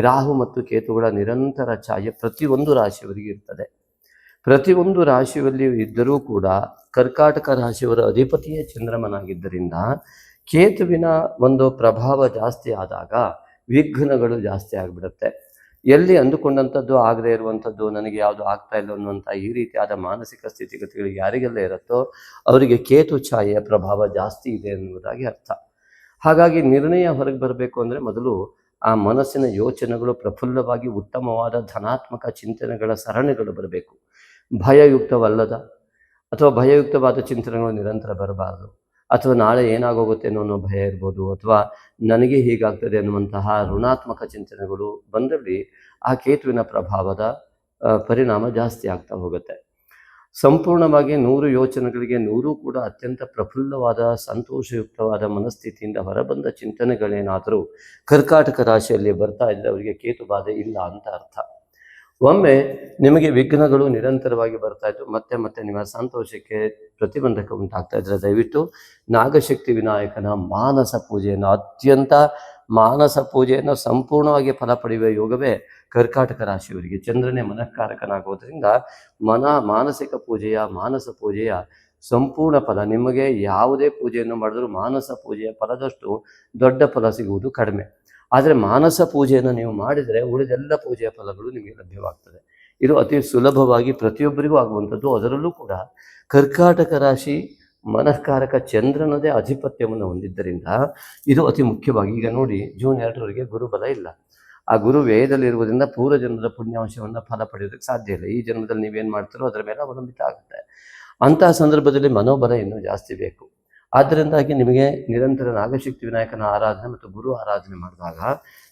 ರಾಹು ಮತ್ತು ಕೇತುಗಳ ನಿರಂತರ ಛಾಯೆ ಪ್ರತಿಯೊಂದು ರಾಶಿಯವರಿಗೆ ಇರ್ತದೆ. ಪ್ರತಿಯೊಂದು ರಾಶಿಯಲ್ಲಿಯೂ ಇದ್ದರೂ ಕೂಡ ಕರ್ಕಾಟಕ ರಾಶಿಯವರ ಅಧಿಪತಿಯೇ ಚಂದ್ರಮನಾಗಿದ್ದರಿಂದ ಕೇತುವಿನ ಒಂದು ಪ್ರಭಾವ ಜಾಸ್ತಿ ಆದಾಗ ವಿಘ್ನಗಳು ಜಾಸ್ತಿ ಆಗಿಬಿಡುತ್ತೆ. ಎಲ್ಲಿ ಅಂದುಕೊಂಡಂಥದ್ದು ಆಗದೇ ಇರುವಂಥದ್ದು, ನನಗೆ ಯಾವುದು ಆಗ್ತಾ ಇಲ್ಲ ಅನ್ನುವಂಥ ಈ ರೀತಿಯಾದ ಮಾನಸಿಕ ಸ್ಥಿತಿಗತಿಗಳು ಯಾರಿಗೆಲ್ಲ ಇರುತ್ತೋ ಅವರಿಗೆ ಕೇತು ಛಾಯೆಯ ಪ್ರಭಾವ ಜಾಸ್ತಿ ಇದೆ ಎನ್ನುವುದಾಗಿ ಅರ್ಥ. ಹಾಗಾಗಿ ನಿರ್ಣಯ ಹೊರಗೆ ಬರಬೇಕು ಅಂದರೆ ಮೊದಲು ಆ ಮನಸ್ಸಿನ ಯೋಚನೆಗಳು ಪ್ರಫುಲ್ಲವಾಗಿ ಉತ್ತಮವಾದ ಧನಾತ್ಮಕ ಚಿಂತನೆಗಳ ಸರಣಿಗಳು ಬರಬೇಕು. ಭಯಯುಕ್ತವಲ್ಲದ ಅಥವಾ ಭಯಯುಕ್ತವಾದ ಚಿಂತನೆಗಳು ನಿರಂತರ ಬರಬಾರದು. ಅಥವಾ ನಾಳೆ ಏನಾಗೋಗುತ್ತೆ ಅನ್ನೋ ಭಯ ಇರ್ಬೋದು, ಅಥವಾ ನನಗೆ ಹೀಗಾಗ್ತದೆ ಅನ್ನುವಂತಹ ಋಣಾತ್ಮಕ ಚಿಂತನೆಗಳು ಬಂದಲ್ಲಿ ಆ ಕೇತುವಿನ ಪ್ರಭಾವದ ಪರಿಣಾಮ ಜಾಸ್ತಿ ಆಗ್ತಾ ಹೋಗುತ್ತೆ. ಸಂಪೂರ್ಣವಾಗಿ 100 ಯೋಚನೆಗಳಿಗೆ 100 ಕೂಡ ಅತ್ಯಂತ ಪ್ರಫುಲ್ಲವಾದ ಸಂತೋಷಯುಕ್ತವಾದ ಮನಸ್ಥಿತಿಯಿಂದ ಹೊರಬಂದ ಚಿಂತನೆಗಳೇನಾದರೂ ಕರ್ಕಾಟಕ ರಾಶಿಯಲ್ಲಿ ಬರ್ತಾ ಇದ್ದರೆ ಅವರಿಗೆ ಕೇತು ಬಾಧೆ ಇಲ್ಲ ಅಂತ ಅರ್ಥ. ಒಮ್ಮೆ ನಿಮಗೆ ವಿಘ್ನಗಳು ನಿರಂತರವಾಗಿ ಬರ್ತಾ ಇದ್ದು ಮತ್ತೆ ಮತ್ತೆ ನಿಮ್ಮ ಸಂತೋಷಕ್ಕೆ ಪ್ರತಿಬಂಧಕ ಉಂಟಾಗ್ತಾ ಇದ್ರೆ ದಯವಿಟ್ಟು ನಾಗಶಕ್ತಿ ವಿನಾಯಕನ ಮಾನಸ ಪೂಜೆಯನ್ನು, ಅತ್ಯಂತ ಮಾನಸ ಪೂಜೆಯನ್ನು ಸಂಪೂರ್ಣವಾಗಿ ಫಲ ಪಡೆಯುವ ಯೋಗವೇ ಕರ್ಕಾಟಕ ರಾಶಿಯವರಿಗೆ. ಚಂದ್ರನೇ ಮನಃಕಾರಕನಾಗುವುದರಿಂದ ಮಾನಸಿಕ ಪೂಜೆಯ ಮಾನಸ ಪೂಜೆಯ ಸಂಪೂರ್ಣ ಫಲ, ನಿಮಗೆ ಯಾವುದೇ ಪೂಜೆಯನ್ನು ಮಾಡಿದ್ರೂ ಮಾನಸ ಪೂಜೆಯ ಫಲದಷ್ಟು ದೊಡ್ಡ ಫಲ ಸಿಗುವುದು ಕಡಿಮೆ. ಆದರೆ ಮಾನಸ ಪೂಜೆಯನ್ನು ನೀವು ಮಾಡಿದರೆ ಉಳಿದೆಲ್ಲ ಪೂಜೆಯ ಫಲಗಳು ನಿಮಗೆ ಲಭ್ಯವಾಗ್ತದೆ. ಇದು ಅತಿ ಸುಲಭವಾಗಿ ಪ್ರತಿಯೊಬ್ಬರಿಗೂ ಆಗುವಂಥದ್ದು. ಅದರಲ್ಲೂ ಕೂಡ ಕರ್ಕಾಟಕ ರಾಶಿ ಮನಃಕಾರಕ ಚಂದ್ರನದೇ ಆಧಿಪತ್ಯವನ್ನು ಹೊಂದಿದ್ದರಿಂದ ಇದು ಅತಿ ಮುಖ್ಯವಾಗಿ. ಈಗ ನೋಡಿ, ಜೂನ್ 2ರವರೆಗೆ ಗುರುಬಲ ಇಲ್ಲ. ಆ ಗುರು ವ್ಯಯದಲ್ಲಿರುವುದರಿಂದ ಪೂರ್ವ ಜನ್ಮದ ಪುಣ್ಯಾಂಶವನ್ನು ಫಲ ಪಡೆಯೋದಕ್ಕೆ ಸಾಧ್ಯ ಇಲ್ಲ. ಈ ಜನ್ಮದಲ್ಲಿ ನೀವೇನು ಮಾಡ್ತೀರೋ ಅದರ ಮೇಲೆ ಅವಲಂಬಿತ ಆಗುತ್ತೆ. ಅಂತಹ ಸಂದರ್ಭದಲ್ಲಿ ಮನೋಬಲ ಇನ್ನೂ ಜಾಸ್ತಿ ಬೇಕು. ಆದ್ದರಿಂದಾಗಿ ನಿಮಗೆ ನಿರಂತರ ನಾಗಶಕ್ತಿ ವಿನಾಯಕನ ಆರಾಧನೆ ಮತ್ತು ಗುರು ಆರಾಧನೆ ಮಾಡಿದಾಗ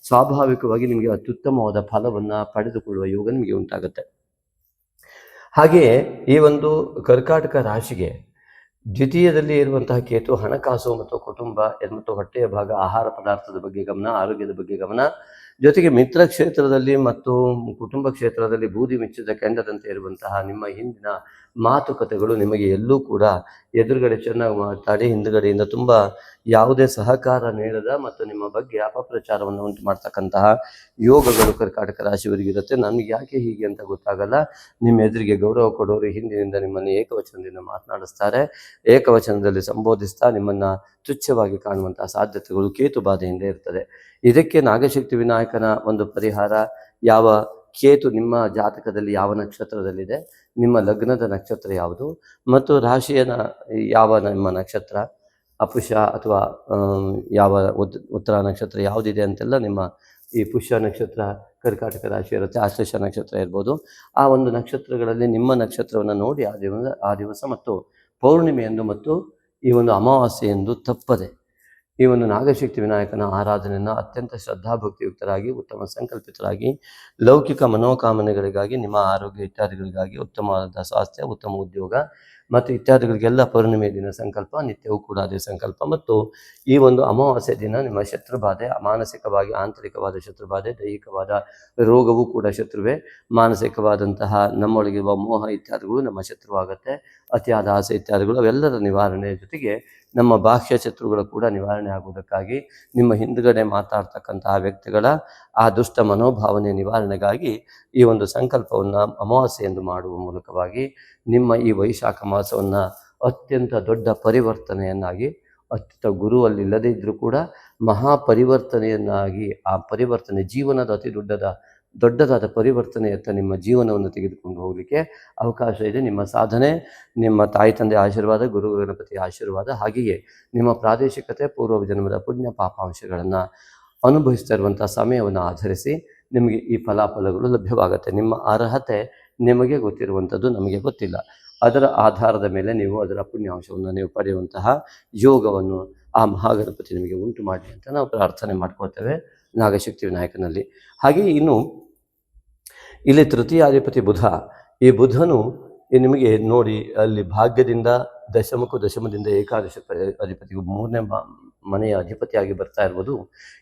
ಸ್ವಾಭಾವಿಕವಾಗಿ ನಿಮಗೆ ಅತ್ಯುತ್ತಮವಾದ ಫಲವನ್ನು ಪಡೆದುಕೊಳ್ಳುವ ಯೋಗ ನಿಮಗೆ ಉಂಟಾಗುತ್ತೆ. ಹಾಗೆಯೇ ಈ ಒಂದು ಕರ್ಕಾಟಕ ರಾಶಿಗೆ ದ್ವಿತೀಯದಲ್ಲಿ ಇರುವಂತಹ ಕೇತು ಹಣಕಾಸು ಮತ್ತು ಕುಟುಂಬ ಮತ್ತು ಹೊಟ್ಟೆಯ ಭಾಗ, ಆಹಾರ ಪದಾರ್ಥದ ಬಗ್ಗೆ ಗಮನ, ಆರೋಗ್ಯದ ಬಗ್ಗೆ ಗಮನ, ಜೊತೆಗೆ ಮಿತ್ರ ಕ್ಷೇತ್ರದಲ್ಲಿ ಮತ್ತು ಕುಟುಂಬ ಕ್ಷೇತ್ರದಲ್ಲಿ ಬೂದಿ ಮಿಚ್ಚಿದ ಕೆಂಡದಂತೆ ಇರುವಂತಹ ನಿಮ್ಮ ಹಿಂದಿನ ಮಾತುಕತೆಗಳು ನಿಮಗೆ ಎಲ್ಲೂ ಕೂಡ ಎದುರುಗಡೆ ಚೆನ್ನಾಗಿ ಮಾತಾಡಿ ಹಿಂದುಗಡೆಯಿಂದ ತುಂಬ ಯಾವುದೇ ಸಹಕಾರ ನೀಡದ ಮತ್ತು ನಿಮ್ಮ ಬಗ್ಗೆ ಅಪಪ್ರಚಾರವನ್ನು ಉಂಟು ಮಾಡ್ತಕ್ಕಂತಹ ಯೋಗಗಳು ಕರ್ಕಾಟಕ ರಾಶಿಯವರಿಗಿರುತ್ತೆ. ನನಗೆ ಯಾಕೆ ಹೀಗೆ ಅಂತ ಗೊತ್ತಾಗಲ್ಲ. ನಿಮ್ಮ ಎದುರಿಗೆ ಗೌರವ ಕೊಡೋರು ಹಿಂದಿನಿಂದ ನಿಮ್ಮನ್ನು ಏಕವಚನದಿಂದ ಮಾತನಾಡಿಸ್ತಾರೆ, ಏಕವಚನದಲ್ಲಿ ಸಂಬೋಧಿಸ್ತಾ ನಿಮ್ಮನ್ನು ತುಚ್ಛವಾಗಿ ಕಾಣುವಂತಹ ಸಾಧ್ಯತೆಗಳು ಕೇತು ಬಾಧೆಯಿಂದ ಇರ್ತದೆ. ಇದಕ್ಕೆ ನಾಗಶಕ್ತಿ ವಿನಾಯಕನ ಒಂದು ಪರಿಹಾರ, ಯಾವ ಕೇತು ನಿಮ್ಮ ಜಾತಕದಲ್ಲಿ ಯಾವ ನಕ್ಷತ್ರದಲ್ಲಿದೆ, ನಿಮ್ಮ ಲಗ್ನದ ನಕ್ಷತ್ರ ಯಾವುದು ಮತ್ತು ರಾಶಿಯ ಯಾವ ನಿಮ್ಮ ನಕ್ಷತ್ರ, ಅಪುಷ ಅಥವಾ ಯಾವ ಉತ್ತರ ನಕ್ಷತ್ರ ಯಾವುದಿದೆ ಅಂತೆಲ್ಲ ನಿಮ್ಮ ಈ ಪುಷ್ಯ ನಕ್ಷತ್ರ ಕರ್ಕಾಟಕ ರಾಶಿ ಇರುತ್ತೆ, ಆಶ್ಲೇಷ ನಕ್ಷತ್ರ ಇರ್ಬೋದು. ಆ ಒಂದು ನಕ್ಷತ್ರಗಳಲ್ಲಿ ನಿಮ್ಮ ನಕ್ಷತ್ರವನ್ನು ನೋಡಿ ಆ ದಿವಸ ಮತ್ತು ಪೌರ್ಣಿಮೆಯಂದು ಮತ್ತು ಈ ಒಂದು ಅಮಾವಾಸ್ಯೆಯಂದು ತಪ್ಪದೆ ಈ ಒಂದು ನಾಗಶಕ್ತಿ ವಿನಾಯಕನ ಆರಾಧನೆಯನ್ನು ಅತ್ಯಂತ ಶ್ರದ್ಧಾಭಕ್ತಿಯುಕ್ತರಾಗಿ ಉತ್ತಮ ಸಂಕಲ್ಪಿತರಾಗಿ ಲೌಕಿಕ ಮನೋಕಾಮನೆಗಳಿಗಾಗಿ, ನಿಮ್ಮ ಆರೋಗ್ಯ ಇತ್ಯಾದಿಗಳಿಗಾಗಿ, ಉತ್ತಮವಾದ ಸ್ವಾಸ್ಥ್ಯ, ಉತ್ತಮ ಉದ್ಯೋಗ, ಮತ್ತು ಇತ್ಯಾದಿಗಳಿಗೆಲ್ಲ ಪೌರ್ಣಿಮೆ ದಿನ ಸಂಕಲ್ಪ, ನಿತ್ಯವೂ ಕೂಡ ಅದೇ ಸಂಕಲ್ಪ. ಮತ್ತು ಈ ಒಂದು ಅಮಾವಾಸ್ಯೆ ದಿನ ನಿಮ್ಮ ಶತ್ರುಬಾಧೆ, ಮಾನಸಿಕವಾಗಿ ಆಂತರಿಕವಾದ ಶತ್ರುಬಾಧೆ, ದೈಹಿಕವಾದ ರೋಗವೂ ಕೂಡ ಶತ್ರುವೇ, ಮಾನಸಿಕವಾದಂತಹ ನಮ್ಮೊಳಗಿರುವ ಮೋಹ ಇತ್ಯಾದಿಗಳು ನಮ್ಮ ಶತ್ರುವಾಗುತ್ತೆ, ಅತಿಯಾದ ಆಸೆ ಇತ್ಯಾದಿಗಳು ಅವೆಲ್ಲರ ನಿವಾರಣೆ ಜೊತೆಗೆ ನಮ್ಮ ಬಾಹ್ಯ ಶತ್ರುಗಳು ಕೂಡ ನಿವಾರಣೆ ಆಗುವುದಕ್ಕಾಗಿ, ನಿಮ್ಮ ಹಿಂದುಗಡೆ ಮಾತಾಡ್ತಕ್ಕಂತಹ ವ್ಯಕ್ತಿಗಳ ಆ ದುಷ್ಟ ಮನೋಭಾವನೆ ನಿವಾರಣೆಗಾಗಿ ಈ ಒಂದು ಸಂಕಲ್ಪವನ್ನು ಅಮಾವಾಸ್ಯೆಯೆಂದು ಮಾಡುವ ಮೂಲಕವಾಗಿ ನಿಮ್ಮ ಈ ವೈಶಾಖ ಮಾಸವನ್ನು ಅತ್ಯಂತ ದೊಡ್ಡ ಪರಿವರ್ತನೆಯನ್ನಾಗಿ, ಅತ್ಯಂತ ಗುರುವಲ್ಲಿ ಇಲ್ಲದೇ ಇದ್ದರೂ ಕೂಡ ಮಹಾಪರಿವರ್ತನೆಯನ್ನಾಗಿ, ಆ ಪರಿವರ್ತನೆ ಜೀವನದ ಅತಿ ದೊಡ್ಡದಾದ ಪರಿವರ್ತನೆಯತ್ತ ನಿಮ್ಮ ಜೀವನವನ್ನು ತೆಗೆದುಕೊಂಡು ಹೋಗಲಿಕ್ಕೆ ಅವಕಾಶ ಇದೆ. ನಿಮ್ಮ ಸಾಧನೆ, ನಿಮ್ಮ ತಾಯಿ ತಂದೆ ಆಶೀರ್ವಾದ, ಗುರು ಗಣಪತಿಯ ಆಶೀರ್ವಾದ, ಹಾಗೆಯೇ ನಿಮ್ಮ ಪ್ರಾದೇಶಿಕತೆ, ಪೂರ್ವ ಜನ್ಮದ ಪುಣ್ಯ ಪಾಪಾಂಶಗಳನ್ನು ಅನುಭವಿಸ್ತಾ ಇರುವಂಥ ಸಮಯವನ್ನು ಆಧರಿಸಿ ನಿಮಗೆ ಈ ಫಲಾಫಲಗಳು ಲಭ್ಯವಾಗುತ್ತೆ. ನಿಮ್ಮ ಅರ್ಹತೆ ನಿಮಗೆ ಗೊತ್ತಿರುವಂಥದ್ದು ನಮಗೆ ಗೊತ್ತಿಲ್ಲ. ಅದರ ಆಧಾರದ ಮೇಲೆ ನೀವು ಅದರ ಪುಣ್ಯಾಂಶವನ್ನು ನೀವು ಪಡೆಯುವಂತಹ ಯೋಗವನ್ನು ಆ ಮಹಾಗಣಪತಿ ನಿಮಗೆ ಉಂಟು ಮಾಡಲಿ ಅಂತ ನಾವು ಪ್ರಾರ್ಥನೆ ಮಾಡ್ಕೊಳ್ತೇವೆ ನಾಗಶಕ್ತಿ ವಿನಾಯಕನಲ್ಲಿ. ಹಾಗೆಯೇ ಇನ್ನು ಇಲ್ಲಿ ತೃತೀಯಾಧಿಪತಿ ಬುಧ, ಈ ಬುಧನು ನಿಮಗೆ ನೋಡಿ ಅಲ್ಲಿ ಭಾಗ್ಯದಿಂದ ದಶಮದಿಂದ ಏಕಾದಶ ಅಧಿಪತಿಗೂ 3ನೇ ಮನೆಯ ಅಧಿಪತಿಯಾಗಿ ಬರ್ತಾ ಇರ್ಬೋದು.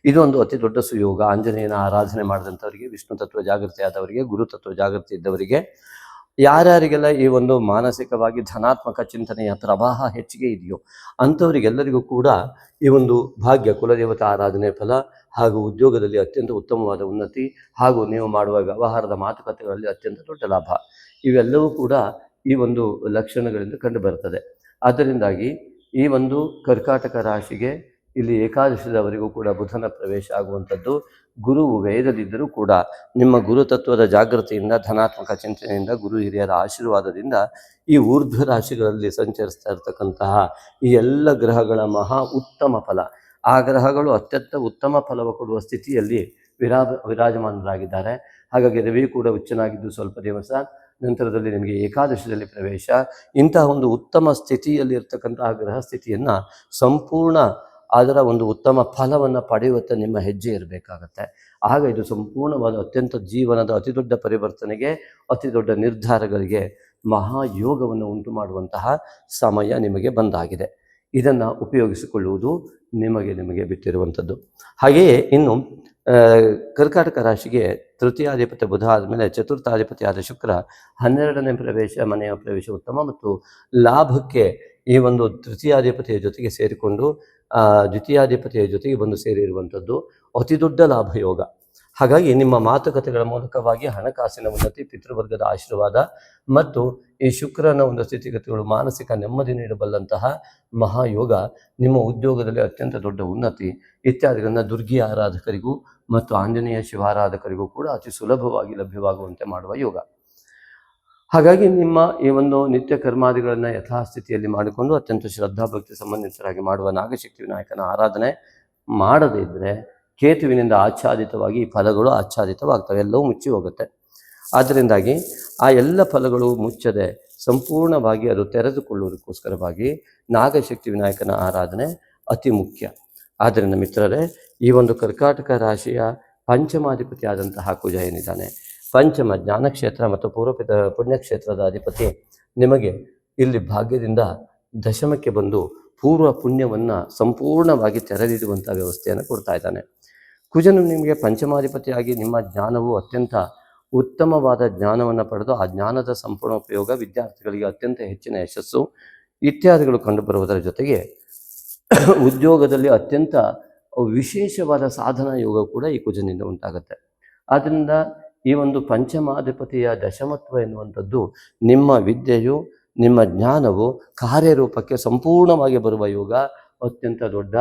ಇದು ಒಂದು ಅತಿ ದೊಡ್ಡ ಸುಯೋಗ. ಆಂಜನೇಯನ ಆರಾಧನೆ ಮಾಡಿದಂಥವರಿಗೆ, ವಿಷ್ಣು ತತ್ವ ಜಾಗೃತಿ ಆದವರಿಗೆ, ಗುರು ತತ್ವ ಜಾಗೃತಿ ಇದ್ದವರಿಗೆ, ಯಾರ್ಯಾರಿಗೆಲ್ಲ ಈ ಒಂದು ಮಾನಸಿಕವಾಗಿ ಧನಾತ್ಮಕ ಚಿಂತನೆಯ ಪ್ರವಾಹ ಹೆಚ್ಚಿಗೆ ಇದೆಯೋ ಅಂಥವರಿಗೆಲ್ಲರಿಗೂ ಕೂಡ ಈ ಒಂದು ಭಾಗ್ಯ, ಕುಲದೇವತಾ ಆರಾಧನೆ ಫಲ, ಹಾಗೂ ಉದ್ಯೋಗದಲ್ಲಿ ಅತ್ಯಂತ ಉತ್ತಮವಾದ ಉನ್ನತಿ, ಹಾಗೂ ನೀವು ಮಾಡುವ ವ್ಯವಹಾರದ ಮಾತುಕತೆಗಳಲ್ಲಿ ಅತ್ಯಂತ ದೊಡ್ಡ ಲಾಭ, ಇವೆಲ್ಲವೂ ಕೂಡ ಈ ಒಂದು ಲಕ್ಷಣಗಳಿಂದ ಕಂಡು ಬರ್ತದೆ. ಆದ್ದರಿಂದಾಗಿ ಈ ಒಂದು ಕರ್ಕಾಟಕ ರಾಶಿಗೆ ಇಲ್ಲಿ ಏಕಾದಶದವರೆಗೂ ಕೂಡ ಬುಧನ ಪ್ರವೇಶ ಆಗುವಂಥದ್ದು. ಗುರುವು ವೇದದಿದ್ದರೂ ಕೂಡ ನಿಮ್ಮ ಗುರುತತ್ವದ ಜಾಗೃತಿಯಿಂದ, ಧನಾತ್ಮಕ ಚಿಂತನೆಯಿಂದ, ಗುರು ಹಿರಿಯರ ಆಶೀರ್ವಾದದಿಂದ ಈ ಊರ್ಧ್ವ ರಾಶಿಗಳಲ್ಲಿ ಸಂಚರಿಸ್ತಾ ಇರತಕ್ಕಂತಹ ಈ ಎಲ್ಲ ಗ್ರಹಗಳ ಮಹಾ ಉತ್ತಮ ಫಲ, ಆ ಗ್ರಹಗಳು ಅತ್ಯಂತ ಉತ್ತಮ ಫಲವ ಕೊಡುವ ಸ್ಥಿತಿಯಲ್ಲಿ ವಿರಾಜಮಾನರಾಗಿದ್ದಾರೆ. ಹಾಗಾಗಿ ರವಿ ಕೂಡ ಉಚ್ಚನಾಗಿದ್ದು ಸ್ವಲ್ಪ ದಿವಸ ನಂತರದಲ್ಲಿ ನಿಮಗೆ ಏಕಾದಶದಲ್ಲಿ ಪ್ರವೇಶ. ಇಂತಹ ಒಂದು ಉತ್ತಮ ಸ್ಥಿತಿಯಲ್ಲಿ ಇರ್ತಕ್ಕಂತಹ ಗ್ರಹ ಸ್ಥಿತಿಯನ್ನು ಸಂಪೂರ್ಣ ಅದರ ಒಂದು ಉತ್ತಮ ಫಲವನ್ನು ಪಡೆಯುವಂಥ ನಿಮ್ಮ ಹೆಜ್ಜೆ ಇರಬೇಕಾಗತ್ತೆ. ಆಗ ಇದು ಸಂಪೂರ್ಣವಾದ ಅತ್ಯಂತ ಜೀವನದ ಅತಿ ದೊಡ್ಡ ಪರಿವರ್ತನೆಗೆ, ಅತಿ ದೊಡ್ಡ ನಿರ್ಧಾರಗಳಿಗೆ ಮಹಾಯೋಗವನ್ನು ಉಂಟು ಮಾಡುವಂತಹ ಸಮಯ ನಿಮಗೆ ಬಂದಾಗಿದೆ. ಇದನ್ನು ಉಪಯೋಗಿಸಿಕೊಳ್ಳುವುದು ನಿಮಗೆ ಬಿಟ್ಟಿರುವಂಥದ್ದು. ಹಾಗೆಯೇ ಇನ್ನು ಕರ್ಕಾಟಕ ರಾಶಿಗೆ ತೃತೀಯಾಧಿಪತಿ ಬುಧ ಆದಮೇಲೆ ಚತುರ್ಥಾಧಿಪತಿ ಆದ ಶುಕ್ರ 12ನೇ ಮನೆಯ ಪ್ರವೇಶ ಉತ್ತಮ, ಮತ್ತು ಲಾಭಕ್ಕೆ ಈ ಒಂದು ತೃತೀಯಾಧಿಪತಿಯ ಜೊತೆಗೆ ಸೇರಿಕೊಂಡು ದ್ವಿತೀಯಾಧಿಪತಿಯ ಜೊತೆಗೆ ಬಂದು ಸೇರಿರುವಂಥದ್ದು ಅತಿ ದೊಡ್ಡ ಲಾಭ ಯೋಗ. ಹಾಗಾಗಿ ನಿಮ್ಮ ಮಾತುಕತೆಗಳ ಮೂಲಕವಾಗಿ ಹಣಕಾಸಿನ ಉನ್ನತಿ, ಪಿತೃವರ್ಗದ ಆಶೀರ್ವಾದ ಮತ್ತು ಈ ಶುಕ್ರನ ಒಂದು ಸ್ಥಿತಿಗತಿಗಳು ಮಾನಸಿಕ ನೆಮ್ಮದಿ ನೀಡಬಲ್ಲಂತಹ ಮಹಾಯೋಗ, ನಿಮ್ಮ ಉದ್ಯೋಗದಲ್ಲಿ ಅತ್ಯಂತ ದೊಡ್ಡ ಉನ್ನತಿ ಇತ್ಯಾದಿಗಳನ್ನು ದುರ್ಗಿ ಆರಾಧಕರಿಗೂ ಮತ್ತು ಆಂಜನೇಯ ಶಿವಾರಾಧಕರಿಗೂ ಕೂಡ ಅತಿ ಸುಲಭವಾಗಿ ಲಭ್ಯವಾಗುವಂತೆ ಮಾಡುವ ಯೋಗ. ಹಾಗಾಗಿ ನಿಮ್ಮ ಈ ಒಂದು ನಿತ್ಯ ಕರ್ಮಾದಿಗಳನ್ನು ಯಥಾಸ್ಥಿತಿಯಲ್ಲಿ ಮಾಡಿಕೊಂಡು ಅತ್ಯಂತ ಶ್ರದ್ಧಾಭಕ್ತಿ ಸಂಬಂಧಿತರಾಗಿ ಮಾಡುವ ನಾಗಶಕ್ತಿ ವಿನಾಯಕನ ಆರಾಧನೆ ಮಾಡದೇ ಇದ್ದರೆ ಕೇತುವಿನಿಂದ ಆಚ್ಛಾದಿತವಾಗಿ ಈ ಫಲಗಳು ಆಚ್ಛಾದಿತವಾಗ್ತವೆ, ಎಲ್ಲವೂ ಮುಚ್ಚಿ ಹೋಗುತ್ತೆ. ಆದ್ದರಿಂದಾಗಿ ಆ ಎಲ್ಲ ಫಲಗಳು ಮುಚ್ಚದೆ ಸಂಪೂರ್ಣವಾಗಿ ಅದು ತೆರೆದುಕೊಳ್ಳುವುದಕ್ಕೋಸ್ಕರವಾಗಿ ನಾಗಶಕ್ತಿ ವಿನಾಯಕನ ಆರಾಧನೆ ಅತಿ ಮುಖ್ಯ. ಆದ್ದರಿಂದ ಮಿತ್ರರೇ, ಈ ಒಂದು ಕರ್ಕಾಟಕ ರಾಶಿಯ ಪಂಚಮಾಧಿಪತಿ ಆದಂತಹ ಕುಜ ಏನಿದ್ದಾನೆ, ಪಂಚಮ ಜ್ಞಾನಕ್ಷೇತ್ರ ಮತ್ತು ಪುಣ್ಯಕ್ಷೇತ್ರದ ಅಧಿಪತಿ ನಿಮಗೆ ಇಲ್ಲಿ ಭಾಗ್ಯದಿಂದ ದಶಮಕ್ಕೆ ಬಂದು ಪೂರ್ವ ಪುಣ್ಯವನ್ನು ಸಂಪೂರ್ಣವಾಗಿ ತೆರೆದಿಡುವಂಥ ವ್ಯವಸ್ಥೆಯನ್ನು ಕೊಡ್ತಾ ಇದ್ದಾನೆ. ಕುಜನು ನಿಮಗೆ ಪಂಚಮಾಧಿಪತಿಯಾಗಿ ನಿಮ್ಮ ಜ್ಞಾನವು ಅತ್ಯಂತ ಉತ್ತಮವಾದ ಜ್ಞಾನವನ್ನು ಪಡೆದು ಆ ಜ್ಞಾನದ ಸಂಪೂರ್ಣ ಉಪಯೋಗ, ವಿದ್ಯಾರ್ಥಿಗಳಿಗೆ ಅತ್ಯಂತ ಹೆಚ್ಚಿನ ಯಶಸ್ಸು ಇತ್ಯಾದಿಗಳು ಕಂಡುಬರುವುದರ ಜೊತೆಗೆ ಉದ್ಯೋಗದಲ್ಲಿ ಅತ್ಯಂತ ವಿಶೇಷವಾದ ಸಾಧನಾ ಯೋಗ ಕೂಡ ಈ ಕುಜನಿಂದ ಉಂಟಾಗುತ್ತೆ. ಆದ್ದರಿಂದ ಈ ಒಂದು ಪಂಚಮಾಧಿಪತಿಯ ದಶಮತ್ವ ಎನ್ನುವಂಥದ್ದು ನಿಮ್ಮ ವಿದ್ಯೆಯು, ನಿಮ್ಮ ಜ್ಞಾನವು ಕಾರ್ಯರೂಪಕ್ಕೆ ಸಂಪೂರ್ಣವಾಗಿ ಬರುವ ಯೋಗ, ಅತ್ಯಂತ ದೊಡ್ಡ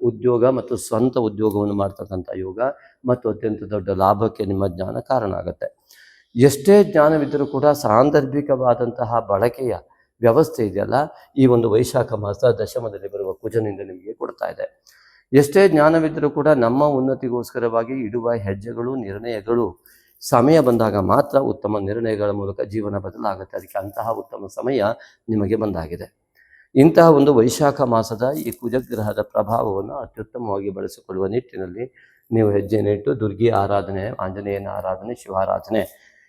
ಉದ್ಯೋಗ ಮತ್ತು ಸ್ವಂತ ಉದ್ಯೋಗವನ್ನು ಮಾಡ್ತಕ್ಕಂಥ ಯೋಗ ಮತ್ತು ಅತ್ಯಂತ ದೊಡ್ಡ ಲಾಭಕ್ಕೆ ನಿಮ್ಮ ಜ್ಞಾನ ಕಾರಣ ಆಗುತ್ತೆ. ಎಷ್ಟೇ ಜ್ಞಾನವಿದ್ದರೂ ಕೂಡ ಸಾಂದರ್ಭಿಕವಾದಂತಹ ಬಳಕೆಯ ವ್ಯವಸ್ಥೆ ಇದೆಯಲ್ಲ, ಈ ಒಂದು ವೈಶಾಖ ಮಾಸ ದಶಮದಲ್ಲಿ ಬರುವ ಕುಜನಿಂದ ನಿಮಗೆ ಕೊಡ್ತಾ ಇದೆ. ಎಷ್ಟೇ ಜ್ಞಾನವಿದ್ದರೂ ಕೂಡ ನಮ್ಮ ಉನ್ನತಿಗೋಸ್ಕರವಾಗಿ ಇಡುವ ಹೆಜ್ಜೆಗಳು, ನಿರ್ಣಯಗಳು ಸಮಯ ಬಂದಾಗ ಮಾತ್ರ ಉತ್ತಮ ನಿರ್ಣಯಗಳ ಮೂಲಕ ಜೀವನ ಬದಲಾಗುತ್ತೆ. ಅದಕ್ಕೆ ಅಂತಹ ಉತ್ತಮ ಸಮಯ ನಿಮಗೆ ಬಂದಾಗಿದೆ. ಇಂತಹ ಒಂದು ವೈಶಾಖ ಮಾಸದ ಈ ಕುಜಗ್ರಹದ ಪ್ರಭಾವವನ್ನು ಅತ್ಯುತ್ತಮವಾಗಿ ಬಳಸಿಕೊಳ್ಳುವ ನಿಟ್ಟಿನಲ್ಲಿ ನೀವು ಹೆಜ್ಜೆನಿಟ್ಟು ದುರ್ಗಿ ಆರಾಧನೆ, ಆಂಜನೇಯನ ಆರಾಧನೆ, ಶಿವಾರಾಧನೆ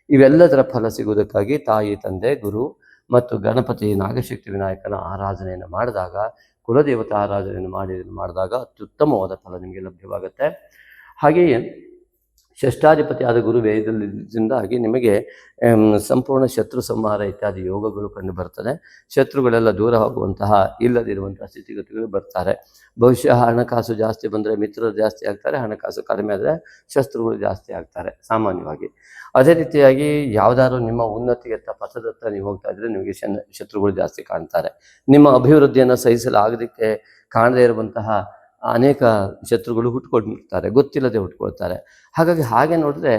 ಇವೆಲ್ಲದರ ಫಲ ಸಿಗುವುದಕ್ಕಾಗಿ ತಾಯಿ, ತಂದೆ, ಗುರು ಮತ್ತು ಗಣಪತಿ ನಾಗಶಕ್ತಿ ವಿನಾಯಕನ ಆರಾಧನೆಯನ್ನು ಮಾಡಿದಾಗ, ಕುಲದೇವತಾ ಆರಾಧನೆಯನ್ನು ಮಾಡಿದಾಗ ಅತ್ಯುತ್ತಮವಾದ ಫಲ ನಿಮಗೆ ಲಭ್ಯವಾಗುತ್ತೆ. ಹಾಗೆಯೇ ಷಷ್ಠಾಧಿಪತಿಯಾದ ಗುರು ವೇದದಿಂದಾಗಿ ನಿಮಗೆ ಸಂಪೂರ್ಣ ಶತ್ರು ಸಂಹಾರ ಇತ್ಯಾದಿ ಯೋಗಗಳು ಕಂಡು ಬರ್ತದೆ. ಶತ್ರುಗಳೆಲ್ಲ ದೂರ ಹೋಗುವಂತಹ, ಇಲ್ಲದಿರುವಂತಹ ಸ್ಥಿತಿಗತಿಗಳು ಬರ್ತಾರೆ. ಬಹುಶಃ ಹಣಕಾಸು ಜಾಸ್ತಿ ಬಂದರೆ ಮಿತ್ರರು ಜಾಸ್ತಿ ಆಗ್ತಾರೆ, ಹಣಕಾಸು ಕಡಿಮೆ ಆದರೆ ಶತ್ರುಗಳು ಜಾಸ್ತಿ ಆಗ್ತಾರೆ ಸಾಮಾನ್ಯವಾಗಿ. ಅದೇ ರೀತಿಯಾಗಿ ಯಾವುದಾದ್ರು ನಿಮ್ಮ ಉನ್ನತಿಯತ್ತ ಪಥದತ್ತ ನೀವು ಹೋಗ್ತಾ ಇದ್ರೆ ನಿಮಗೆ ಶತ್ರುಗಳು ಜಾಸ್ತಿ ಕಾಣ್ತಾರೆ. ನಿಮ್ಮ ಅಭಿವೃದ್ಧಿಯನ್ನು ಸಹಿಸಲಾಗದಕ್ಕೆ ಕಾಣದೇ ಇರುವಂತಹ ಅನೇಕ ಶತ್ರುಗಳು ಹುಟ್ಕೊಂಡಿರ್ತಾರೆ, ಗೊತ್ತಿಲ್ಲದೆ ಹುಟ್ಕೊಳ್ತಾರೆ. ಹಾಗೆ ನೋಡಿದ್ರೆ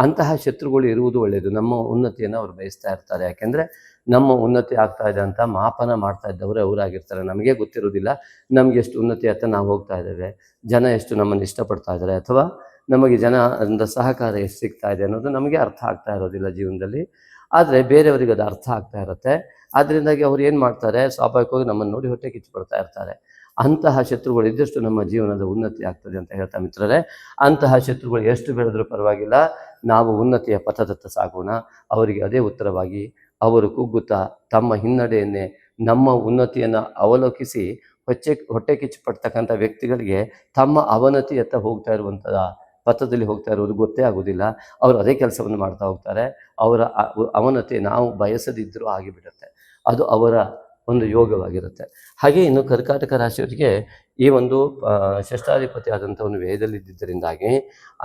ಅಂತಹ ಶತ್ರುಗಳು ಇರುವುದು ಒಳ್ಳೆಯದು. ನಮ್ಮ ಉನ್ನತಿಯನ್ನು ಅವರು ಬಯಸ್ತಾ ಇರ್ತಾರೆ. ಯಾಕೆಂದರೆ ನಮ್ಮ ಉನ್ನತಿ ಆಗ್ತಾ ಇದೆ ಅಂತ ಮಾಪನ ಮಾಡ್ತಾ ಇದ್ದವರು ಅವರಾಗಿರ್ತಾರೆ. ನಮಗೆ ಗೊತ್ತಿರೋದಿಲ್ಲ ನಮಗೆ ಎಷ್ಟು ಉನ್ನತಿ ಅಂತ ನಾವು ಹೋಗ್ತಾ ಇದ್ದೇವೆ, ಜನ ಎಷ್ಟು ನಮ್ಮನ್ನು ಇಷ್ಟಪಡ್ತಾ ಇದ್ದಾರೆ, ಅಥವಾ ನಮಗೆ ಜನರಿಂದ ಸಹಕಾರ ಎಷ್ಟು ಸಿಗ್ತಾ ಇದೆ ಅನ್ನೋದು ನಮಗೆ ಅರ್ಥ ಆಗ್ತಾ ಇರೋದಿಲ್ಲ ಜೀವನದಲ್ಲಿ. ಆದರೆ ಬೇರೆಯವರಿಗೆ ಅದು ಅರ್ಥ ಆಗ್ತಾ ಇರುತ್ತೆ. ಅದರಿಂದಾಗಿ ಅವ್ರು ಏನು ಮಾಡ್ತಾರೆ, ಸ್ವಾಭಾವಿಕವಾಗಿ ನಮ್ಮನ್ನು ನೋಡಿ ಹೊಟ್ಟೆ ಕಿಚ್ಚುಪಡ್ತಾ ಇರ್ತಾರೆ. ಅಂತಹ ಶತ್ರುಗಳು ಇದ್ದಷ್ಟು ನಮ್ಮ ಜೀವನದ ಉನ್ನತಿ ಆಗ್ತದೆ ಅಂತ ಹೇಳ್ತಾ ಮಿತ್ರರೇ, ಅಂತಹ ಶತ್ರುಗಳು ಎಷ್ಟು ಬೆಳೆದರೂ ಪರವಾಗಿಲ್ಲ, ನಾವು ಉನ್ನತಿಯ ಪಥದತ್ತ ಸಾಗೋಣ. ಅವರಿಗೆ ಅದೇ ಉತ್ತರವಾಗಿ ಅವರು ಕುಗ್ಗುತ್ತಾ ತಮ್ಮ ಹಿನ್ನಡೆಯನ್ನೇ ನಮ್ಮ ಉನ್ನತಿಯನ್ನು ಅವಲೋಕಿಸಿ ಹೊಟ್ಟೆ ಕಿಚ್ಚು ಪಡ್ತಕ್ಕಂಥ ವ್ಯಕ್ತಿಗಳಿಗೆ ತಮ್ಮ ಅವನತಿಯತ್ತ ಹೋಗ್ತಾ ಇರುವಂತಹ ಪಥದಲ್ಲಿ ಹೋಗ್ತಾ ಇರೋದು ಗೊತ್ತೇ ಆಗೋದಿಲ್ಲ. ಅವರು ಅದೇ ಕೆಲಸವನ್ನು ಮಾಡ್ತಾ ಹೋಗ್ತಾರೆ. ಅವರ ಅವನತಿ ನಾವು ಬಯಸದಿದ್ದರೂ ಆಗಿಬಿಡುತ್ತೆ. ಅದು ಅವರ ಒಂದು ಯೋಗವಾಗಿರುತ್ತೆ. ಹಾಗೆ ಇನ್ನು ಕರ್ಕಾಟಕ ರಾಶಿಯವರಿಗೆ ಈ ಒಂದು ಷಷ್ಠಾಧಿಪತಿ ಆದಂಥವನು ವೇದದಲ್ಲಿದ್ದರಿಂದಾಗಿ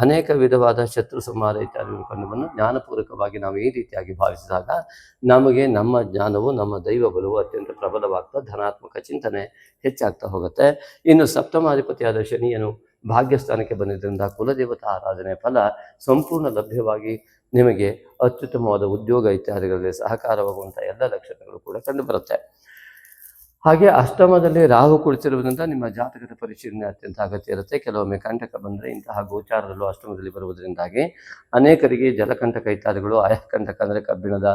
ಅನೇಕ ವಿಧವಾದ ಶತ್ರು ಸಂಹಾರ ಇತ್ಯಾದಿಗಳು ಕಂಡುಬಂದು ಜ್ಞಾನಪೂರ್ವಕವಾಗಿ ನಾವು ಈ ರೀತಿಯಾಗಿ ಭಾವಿಸಿದಾಗ ನಮಗೆ ನಮ್ಮ ಜ್ಞಾನವು, ನಮ್ಮ ದೈವ ಬಲವು ಅತ್ಯಂತ ಪ್ರಬಲವಾಗ್ತಾ ಧನಾತ್ಮಕ ಚಿಂತನೆ ಹೆಚ್ಚಾಗ್ತಾ ಹೋಗುತ್ತೆ. ಇನ್ನು ಸಪ್ತಮಾಧಿಪತಿಯಾದ ಶನಿಯನು ಭಾಗ್ಯಸ್ಥಾನಕ್ಕೆ ಬಂದಿದ್ದರಿಂದ ಕುಲದೇವತಾ ಆರಾಧನೆ ಫಲ ಸಂಪೂರ್ಣ ಲಭ್ಯವಾಗಿ ನಿಮಗೆ ಅತ್ಯುತ್ತಮವಾದ ಉದ್ಯೋಗ ಇತ್ಯಾದಿಗಳಲ್ಲಿ ಸಹಕಾರವಾಗುವಂಥ ಎಲ್ಲ ಲಕ್ಷಣಗಳು ಕೂಡ ಕಂಡುಬರುತ್ತೆ. ಹಾಗೆ ಅಷ್ಟಮದಲ್ಲಿ ರಾಹು ಕುಳಿತಿರುವುದರಿಂದ ನಿಮ್ಮ ಜಾತಕದ ಪರಿಶೀಲನೆ ಅತ್ಯಂತ ಅಗತ್ಯ ಇರುತ್ತೆ. ಕೆಲವೊಮ್ಮೆ ಕಂಟಕ ಬಂದರೆ ಇಂತಹ ಗೋಚಾರದಲ್ಲೂ ಅಷ್ಟಮದಲ್ಲಿ ಬರುವುದರಿಂದಾಗಿ ಅನೇಕರಿಗೆ ಜಲಕಂಟಕ ಇತ್ಯಾದಿಗಳು, ಅಯಃಕಂಟಕ ಅಂದರೆ ಕಬ್ಬಿಣದ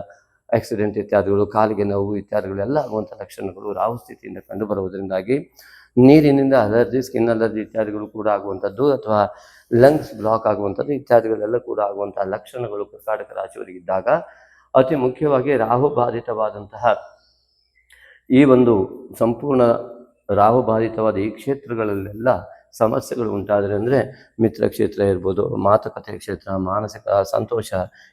ಆಕ್ಸಿಡೆಂಟ್ ಇತ್ಯಾದಿಗಳು, ಕಾಲಿಗೆ ನೋವು ಇತ್ಯಾದಿಗಳು ಎಲ್ಲ ಆಗುವಂಥ ಲಕ್ಷಣಗಳು ರಾಹು ಸ್ಥಿತಿಯಿಂದ ಕಂಡು ಬರುವುದರಿಂದಾಗಿ ನೀರಿನಿಂದ ಅಲರ್ಜಿ, ಸ್ಕಿನ್ ಅಲರ್ಜಿ ಇತ್ಯಾದಿಗಳು ಕೂಡ ಆಗುವಂಥದ್ದು, ಅಥವಾ ಲಂಗ್ಸ್ ಬ್ಲಾಕ್ ಆಗುವಂಥದ್ದು ಇತ್ಯಾದಿಗಳೆಲ್ಲ ಕೂಡ ಆಗುವಂತಹ ಲಕ್ಷಣಗಳು ಕರ್ಕಾಟಕ ರಾಶಿಯವರಿಗಿದ್ದಾಗ ಅತಿ ಮುಖ್ಯವಾಗಿ ರಾಹು ಬಾಧಿತವಾದಂತಹ ಈ ಒಂದು ಸಂಪೂರ್ಣ ರಾಹು ಬಾಧಿತವಾದ ಈ ಕ್ಷೇತ್ರಗಳಲ್ಲೆಲ್ಲ ಸಮಸ್ಯೆಗಳು ಉಂಟಾದರೆ, ಅಂದರೆ ಮಿತ್ರ ಕ್ಷೇತ್ರ ಇರ್ಬೋದು, ಮಾತುಕತೆ ಕ್ಷೇತ್ರ, ಮಾನಸಿಕ ಸಂತೋಷ,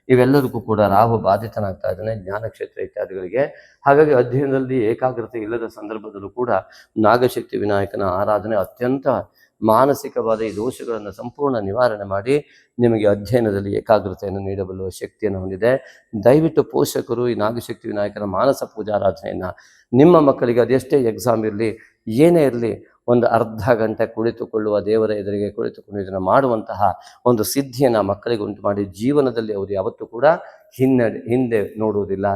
ಇವೆಲ್ಲದಕ್ಕೂ ಕೂಡ ರಾಹು ಬಾಧಿತನಾಗ್ತಾ ಇದ್ದಾನೆ, ಜ್ಞಾನ ಕ್ಷೇತ್ರ ಇತ್ಯಾದಿಗಳಿಗೆ. ಹಾಗಾಗಿ ಅಧ್ಯಯನದಲ್ಲಿ ಏಕಾಗ್ರತೆ ಇಲ್ಲದ ಸಂದರ್ಭದಲ್ಲೂ ಕೂಡ ನಾಗಶಕ್ತಿ ವಿನಾಯಕನ ಆರಾಧನೆ ಅತ್ಯಂತ ಮಾನಸಿಕವಾದ ಈ ದೋಷಗಳನ್ನು ಸಂಪೂರ್ಣ ನಿವಾರಣೆ ಮಾಡಿ ನಿಮಗೆ ಅಧ್ಯಯನದಲ್ಲಿ ಏಕಾಗ್ರತೆಯನ್ನು ನೀಡಬಲ್ಲ ಶಕ್ತಿಯನ್ನು ಹೊಂದಿದೆ. ದಯವಿಟ್ಟು ಪೋಷಕರು ಈ ನಾಗಶಕ್ತಿ ವಿನಾಯಕನ ಮಾನಸ ಪೂಜಾರಾಧನೆಯನ್ನು ನಿಮ್ಮ ಮಕ್ಕಳಿಗೆ ಅದೆಷ್ಟೇ ಎಕ್ಸಾಮ್ ಇರಲಿ, ಏನೇ ಇರಲಿ, ಒಂದು ಅರ್ಧ ಗಂಟೆ ಕುಳಿತುಕೊಳ್ಳುವ, ದೇವರ ಎದುರಿಗೆ ಕುಳಿತುಕೊಂಡು ಇದನ್ನು ಮಾಡುವಂತಹ ಒಂದು ಸಿದ್ಧಿಯನ್ನು ಮಕ್ಕಳಿಗೆ ಉಂಟು ಮಾಡಿ ಜೀವನದಲ್ಲಿ ಅವರು ಯಾವತ್ತೂ ಕೂಡ ಹಿಂದೆ ನೋಡುವುದಿಲ್ಲ,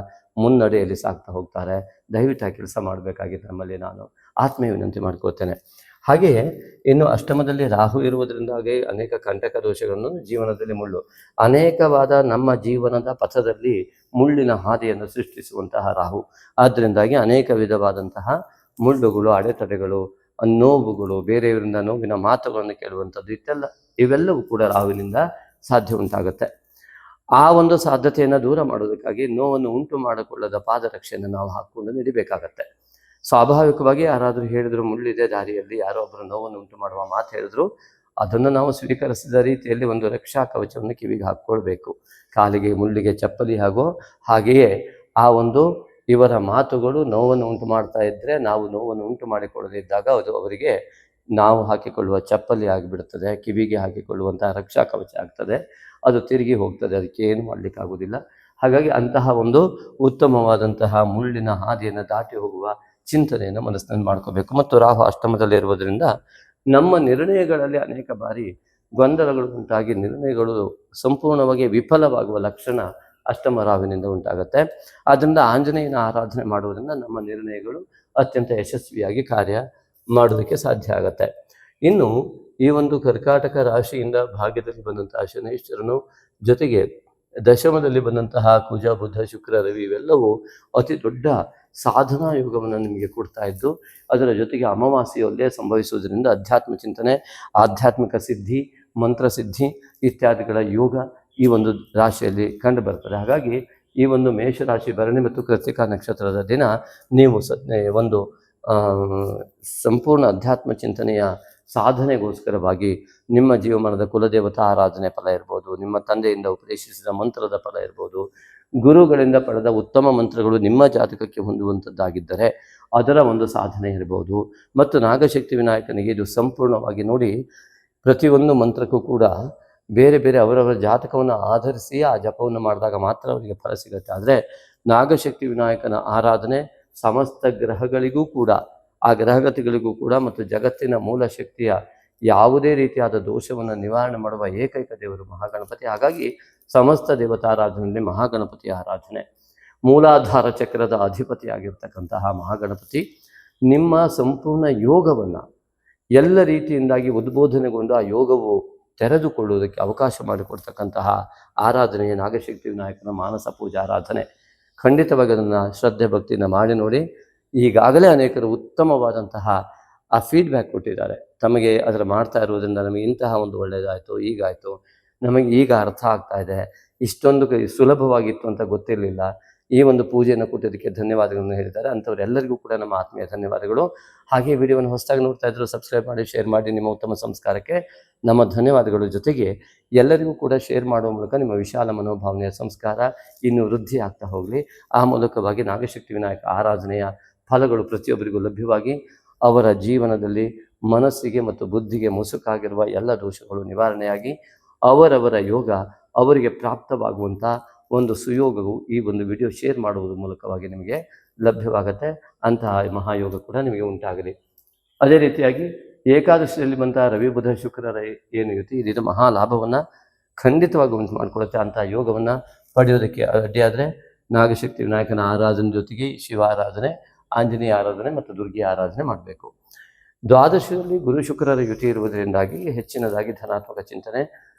ಮುನ್ನಡೆಯಲ್ಲಿ ಸಾಗ್ತಾ ಹೋಗ್ತಾರೆ. ದಯವಿಟ್ಟು ಆ ಕೆಲಸ ಮಾಡಬೇಕಾಗಿದೆ ನಮ್ಮಲ್ಲಿ ನಾನು ಆತ್ಮೀಯ ವಿನಂತಿ ಮಾಡ್ಕೋತೇನೆ. ಹಾಗೆಯೇ ಇನ್ನು ಅಷ್ಟಮದಲ್ಲಿ ರಾಹು ಇರುವುದರಿಂದಾಗಿ ಅನೇಕ ಕಂಟಕ ದೋಷಗಳನ್ನು ಜೀವನದಲ್ಲಿ ಅನೇಕವಾದ ನಮ್ಮ ಜೀವನದ ಪಥದಲ್ಲಿ ಮುಳ್ಳಿನ ಹಾದಿಯನ್ನು ಸೃಷ್ಟಿಸುವಂತಹ ರಾಹು. ಆದ್ದರಿಂದಾಗಿ ಅನೇಕ ವಿಧವಾದಂತಹ ಮುಳ್ಳುಗಳು, ಅಡೆತಡೆಗಳು, ನೋವುಗಳು, ಬೇರೆಯವರಿಂದ ನೋವಿನ ಮಾತುಗಳನ್ನು ಕೇಳುವಂಥದ್ದು ಇವೆಲ್ಲವೂ ಕೂಡ ರಾಹುವಿನಿಂದ ಸಾಧ್ಯ ಉಂಟಾಗುತ್ತೆ. ಆ ಒಂದು ಸಾಧ್ಯತೆಯನ್ನು ದೂರ ಮಾಡೋದಕ್ಕಾಗಿ ನೋವನ್ನು ಉಂಟು ಮಾಡಿಕೊಳ್ಳದ ಪಾದರಕ್ಷೆಯನ್ನು ನಾವು ಹಾಕ್ಕೊಂಡು ನಡಿಬೇಕಾಗತ್ತೆ. ಸ್ವಾಭಾವಿಕವಾಗಿ ಯಾರಾದರೂ ಹೇಳಿದ್ರು ಮುಳ್ಳಿದೆ ದಾರಿಯಲ್ಲಿ, ಯಾರೋ ಒಬ್ಬರು ನೋವನ್ನು ಉಂಟು ಮಾಡುವ ಮಾತು ಹೇಳಿದ್ರು, ಅದನ್ನು ನಾವು ಸ್ವೀಕರಿಸಿದ ರೀತಿಯಲ್ಲಿ ಒಂದು ರಕ್ಷಾ ಕವಚವನ್ನು ಕಿವಿಗೆ ಹಾಕ್ಕೊಳ್ಬೇಕು. ಕಾಲಿಗೆ ಮುಳ್ಳಿಗೆ ಚಪ್ಪಲಿ ಹಾಗೆಯೇ ಆ ಒಂದು ಇವರ ಮಾತುಗಳು ನೋವನ್ನು ಉಂಟು ಮಾಡ್ತಾ ಇದ್ದರೆ, ನಾವು ನೋವನ್ನು ಉಂಟು ಮಾಡಿಕೊಳ್ಳದಿದ್ದಾಗ ಅದು ಅವರಿಗೆ ನಾವು ಹಾಕಿಕೊಳ್ಳುವ ಚಪ್ಪಲಿ ಆಗಿಬಿಡುತ್ತದೆ, ಕಿವಿಗೆ ಹಾಕಿಕೊಳ್ಳುವಂತಹ ರಕ್ಷಾ ಕವಚ ಆಗ್ತದೆ, ಅದು ತಿರುಗಿ ಹೋಗ್ತದೆ, ಅದಕ್ಕೆ ಏನು ಮಾಡಲಿಕ್ಕಾಗೋದಿಲ್ಲ. ಹಾಗಾಗಿ ಅಂತಹ ಒಂದು ಉತ್ತಮವಾದಂತಹ ಮುಳ್ಳಿನ ಹಾದಿಯನ್ನು ದಾಟಿ ಹೋಗುವ ಚಿಂತನೆಯನ್ನು ಮನಸ್ಸಿನಲ್ಲಿ ಮಾಡ್ಕೋಬೇಕು. ಮತ್ತು ರಾಹು ಅಷ್ಟಮದಲ್ಲಿರುವುದರಿಂದ ನಮ್ಮ ನಿರ್ಣಯಗಳಲ್ಲಿ ಅನೇಕ ಬಾರಿ ಗೊಂದಲಗಳು ಉಂಟಾಗಿ ನಿರ್ಣಯಗಳು ಸಂಪೂರ್ಣವಾಗಿ ವಿಫಲವಾಗುವ ಲಕ್ಷಣ ಅಷ್ಟಮ ರಾಹುವಿನಿಂದ ಉಂಟಾಗುತ್ತೆ. ಆದ್ದರಿಂದ ಆಂಜನೇಯನ ಆರಾಧನೆ ಮಾಡುವುದರಿಂದ ನಮ್ಮ ನಿರ್ಣಯಗಳು ಅತ್ಯಂತ ಯಶಸ್ವಿಯಾಗಿ ಕಾರ್ಯ ಮಾಡೋದಕ್ಕೆ ಸಾಧ್ಯ ಆಗುತ್ತೆ. ಇನ್ನು ಈ ಒಂದು ಕರ್ಕಾಟಕ ರಾಶಿಯಿಂದ ಭಾಗ್ಯದಲ್ಲಿ ಬಂದಂತಹ ಶನೈಶ್ವರನು ಜೊತೆಗೆ ದಶಮದಲ್ಲಿ ಬಂದಂತಹ ಕುಜ, ಬುಧ, ಶುಕ್ರ, ರವಿ ಇವೆಲ್ಲವೂ ಅತಿ ದೊಡ್ಡ ಸಾಧನಾ ಯೋಗವನ್ನು ನಿಮಗೆ ಕೊಡ್ತಾ ಇದ್ದು, ಅದರ ಜೊತೆಗೆ ಅಮಾವಾಸ್ಯೆಯಲ್ಲೇ ಸಂಭವಿಸುವುದರಿಂದ ಅಧ್ಯಾತ್ಮ ಚಿಂತನೆ, ಆಧ್ಯಾತ್ಮಿಕ ಸಿದ್ಧಿ, ಮಂತ್ರಸಿದ್ಧಿ ಇತ್ಯಾದಿಗಳ ಯೋಗ ಈ ಒಂದು ರಾಶಿಯಲ್ಲಿ ಕಂಡು ಬರ್ತದೆ. ಹಾಗಾಗಿ ಈ ಒಂದು ಮೇಷರಾಶಿ ಭರಣಿ ಮತ್ತು ಕೃತಿಕಾ ನಕ್ಷತ್ರದ ದಿನ ನೀವು ಒಂದು ಸಂಪೂರ್ಣ ಅಧ್ಯಾತ್ಮ ಚಿಂತನೆಯ ಸಾಧನೆಗೋಸ್ಕರವಾಗಿ ನಿಮ್ಮ ಜೀವಮಾನದ ಕುಲದೇವತಾ ಆರಾಧನೆ ಫಲ ಇರ್ಬೋದು, ನಿಮ್ಮ ತಂದೆಯಿಂದ ಉಪದೇಶಿಸಿದ ಮಂತ್ರದ ಫಲ ಇರ್ಬೋದು, ಗುರುಗಳಿಂದ ಪಡೆದ ಉತ್ತಮ ಮಂತ್ರಗಳು ನಿಮ್ಮ ಜಾತಕಕ್ಕೆ ಹೊಂದುವಂಥದ್ದಾಗಿದ್ದರೆ ಅದರ ಒಂದು ಸಾಧನೆ ಇರ್ಬೋದು. ಮತ್ತು ನಾಗಶಕ್ತಿ ವಿನಾಯಕನಿಗೆ ಇದು ಸಂಪೂರ್ಣವಾಗಿ ನೋಡಿ, ಪ್ರತಿಯೊಂದು ಮಂತ್ರಕ್ಕೂ ಕೂಡ ಬೇರೆ ಬೇರೆ ಅವರವರ ಜಾತಕವನ್ನು ಆಧರಿಸಿ ಆ ಜಪವನ್ನು ಮಾಡಿದಾಗ ಮಾತ್ರ ಅವರಿಗೆ ಫಲ ಸಿಗುತ್ತೆ. ಆದರೆ ನಾಗಶಕ್ತಿ ವಿನಾಯಕನ ಆರಾಧನೆ ಸಮಸ್ತ ಗ್ರಹಗಳಿಗೂ ಕೂಡ, ಆ ಗ್ರಹಗತಿಗಳಿಗೂ ಕೂಡ ಮತ್ತು ಜಗತ್ತಿನ ಮೂಲ ಶಕ್ತಿಯ ಯಾವುದೇ ರೀತಿಯಾದ ದೋಷವನ್ನು ನಿವಾರಣೆ ಮಾಡುವ ಏಕೈಕ ದೇವರು ಮಹಾಗಣಪತಿ. ಹಾಗಾಗಿ ಸಮಸ್ತ ದೇವತಾರಾಧನೆಯಲ್ಲಿ ಮಹಾಗಣಪತಿಯ ಆರಾಧನೆ. ಮೂಲಾಧಾರ ಚಕ್ರದ ಅಧಿಪತಿಯಾಗಿರ್ತಕ್ಕಂತಹ ಮಹಾಗಣಪತಿ ನಿಮ್ಮ ಸಂಪೂರ್ಣ ಯೋಗವನ್ನು ಎಲ್ಲ ರೀತಿಯಿಂದಾಗಿ ಉದ್ಬೋಧನೆಗೊಂಡು ಆ ಯೋಗವು ತೆರೆದುಕೊಳ್ಳುವುದಕ್ಕೆ ಅವಕಾಶ ಮಾಡಿಕೊಡ್ತಕ್ಕಂತಹ ಆರಾಧನೆಯ ನಾಗಶಕ್ತಿ ವಿನಾಯಕನ ಮಾನಸ ಪೂಜಾ ಆರಾಧನೆ. ಖಂಡಿತವಾಗಿ ಅದನ್ನು ಶ್ರದ್ಧೆ ಭಕ್ತಿಯಿಂದ ಮಾಡಿ ನೋಡಿ. ಈಗಾಗಲೇ ಅನೇಕರು ಉತ್ತಮವಾದಂತಹ ಆ ಫೀಡ್ಬ್ಯಾಕ್ ಕೊಟ್ಟಿದ್ದಾರೆ. ತಮಗೆ ಅದರ ಮಾಡ್ತಾ ಇರುವುದರಿಂದ ನಮಗೆ ಇಂತಹ ಒಂದು ಒಳ್ಳೆಯದಾಯಿತು, ಈಗಾಯಿತು, ನಮಗೆ ಈಗ ಅರ್ಥ ಆಗ್ತಾ ಇದೆ, ಇಷ್ಟೊಂದು ಸುಲಭವಾಗಿತ್ತು ಅಂತ ಗೊತ್ತಿರಲಿಲ್ಲ, ಈ ಒಂದು ಪೂಜೆಯನ್ನು ಕೊಟ್ಟಿದ್ದಕ್ಕೆ ಧನ್ಯವಾದಗಳನ್ನು ಹೇಳಿದ್ದಾರೆ. ಅಂಥವರೆಲ್ಲರಿಗೂ ಕೂಡ ನಮ್ಮ ಆತ್ಮೀಯ ಧನ್ಯವಾದಗಳು. ಹಾಗೆ ವಿಡಿಯೋವನ್ನು ಹೊಸದಾಗಿ ನೋಡ್ತಾ ಇದ್ರು ಸಬ್ಸ್ಕ್ರೈಬ್ ಮಾಡಿ, ಶೇರ್ ಮಾಡಿ. ನಿಮ್ಮ ಉತ್ತಮ ಸಂಸ್ಕಾರಕ್ಕೆ ನಮ್ಮ ಧನ್ಯವಾದಗಳು. ಜೊತೆಗೆ ಎಲ್ಲರಿಗೂ ಕೂಡ ಶೇರ್ ಮಾಡುವ ಮೂಲಕ ನಿಮ್ಮ ವಿಶಾಲ ಮನೋಭಾವನೆಯ ಸಂಸ್ಕಾರ ಇನ್ನೂ ವೃದ್ಧಿ ಆಗ್ತಾ ಹೋಗಲಿ. ಆ ಮೂಲಕವಾಗಿ ನಾಗಶಕ್ತಿ ವಿನಾಯಕ ಆರಾಧನೆಯ ಫಲಗಳು ಪ್ರತಿಯೊಬ್ಬರಿಗೂ ಲಭ್ಯವಾಗಿ ಅವರ ಜೀವನದಲ್ಲಿ ಮನಸ್ಸಿಗೆ ಮತ್ತು ಬುದ್ಧಿಗೆ ಮುಸುಕಾಗಿರುವ ಎಲ್ಲ ದೋಷಗಳು ನಿವಾರಣೆಯಾಗಿ ಅವರವರ ಯೋಗ ಅವರಿಗೆ ಪ್ರಾಪ್ತವಾಗುವಂಥ ಒಂದು ಸುಯೋಗವು ಈ ಒಂದು ವಿಡಿಯೋ ಶೇರ್ ಮಾಡುವುದರ ಮೂಲಕವಾಗಿ ನಿಮಗೆ ಲಭ್ಯವಾಗುತ್ತೆ. ಅಂತಹ ಮಹಾಯೋಗ ಕೂಡ ನಿಮಗೆ ಉಂಟಾಗಲಿ. ಅದೇ ರೀತಿಯಾಗಿ ಏಕಾದಶಿಯಲ್ಲಿ ಬಂತಹ ರವಿ ಬುಧ ಶುಕ್ರರ ಏನು ಯುತಿ ಇದು ಮಹಾ ಲಾಭವನ್ನು ಖಂಡಿತವಾಗಿ ಉಂಟು ಮಾಡಿಕೊಡುತ್ತೆ. ಅಂತಹ ಯೋಗವನ್ನು ಪಡೆಯೋದಕ್ಕೆ ಅಡ್ಡಿಯಾದರೆ ನಾಗಶಕ್ತಿ ವಿನಾಯಕನ ಆರಾಧನೆ ಜೊತೆಗೆ ಶಿವ ಆರಾಧನೆ, ಆಂಜನೇಯ ಆರಾಧನೆ ಮತ್ತು ದುರ್ಗಿ ಆರಾಧನೆ ಮಾಡಬೇಕು. ದ್ವಾದಶದಲ್ಲಿ ಗುರು ಶುಕ್ರರ ಯುತಿ ಇರುವುದರಿಂದಾಗಿ ಹೆಚ್ಚಿನದಾಗಿ ಧನಾತ್ಮಕ ಚಿಂತನೆ,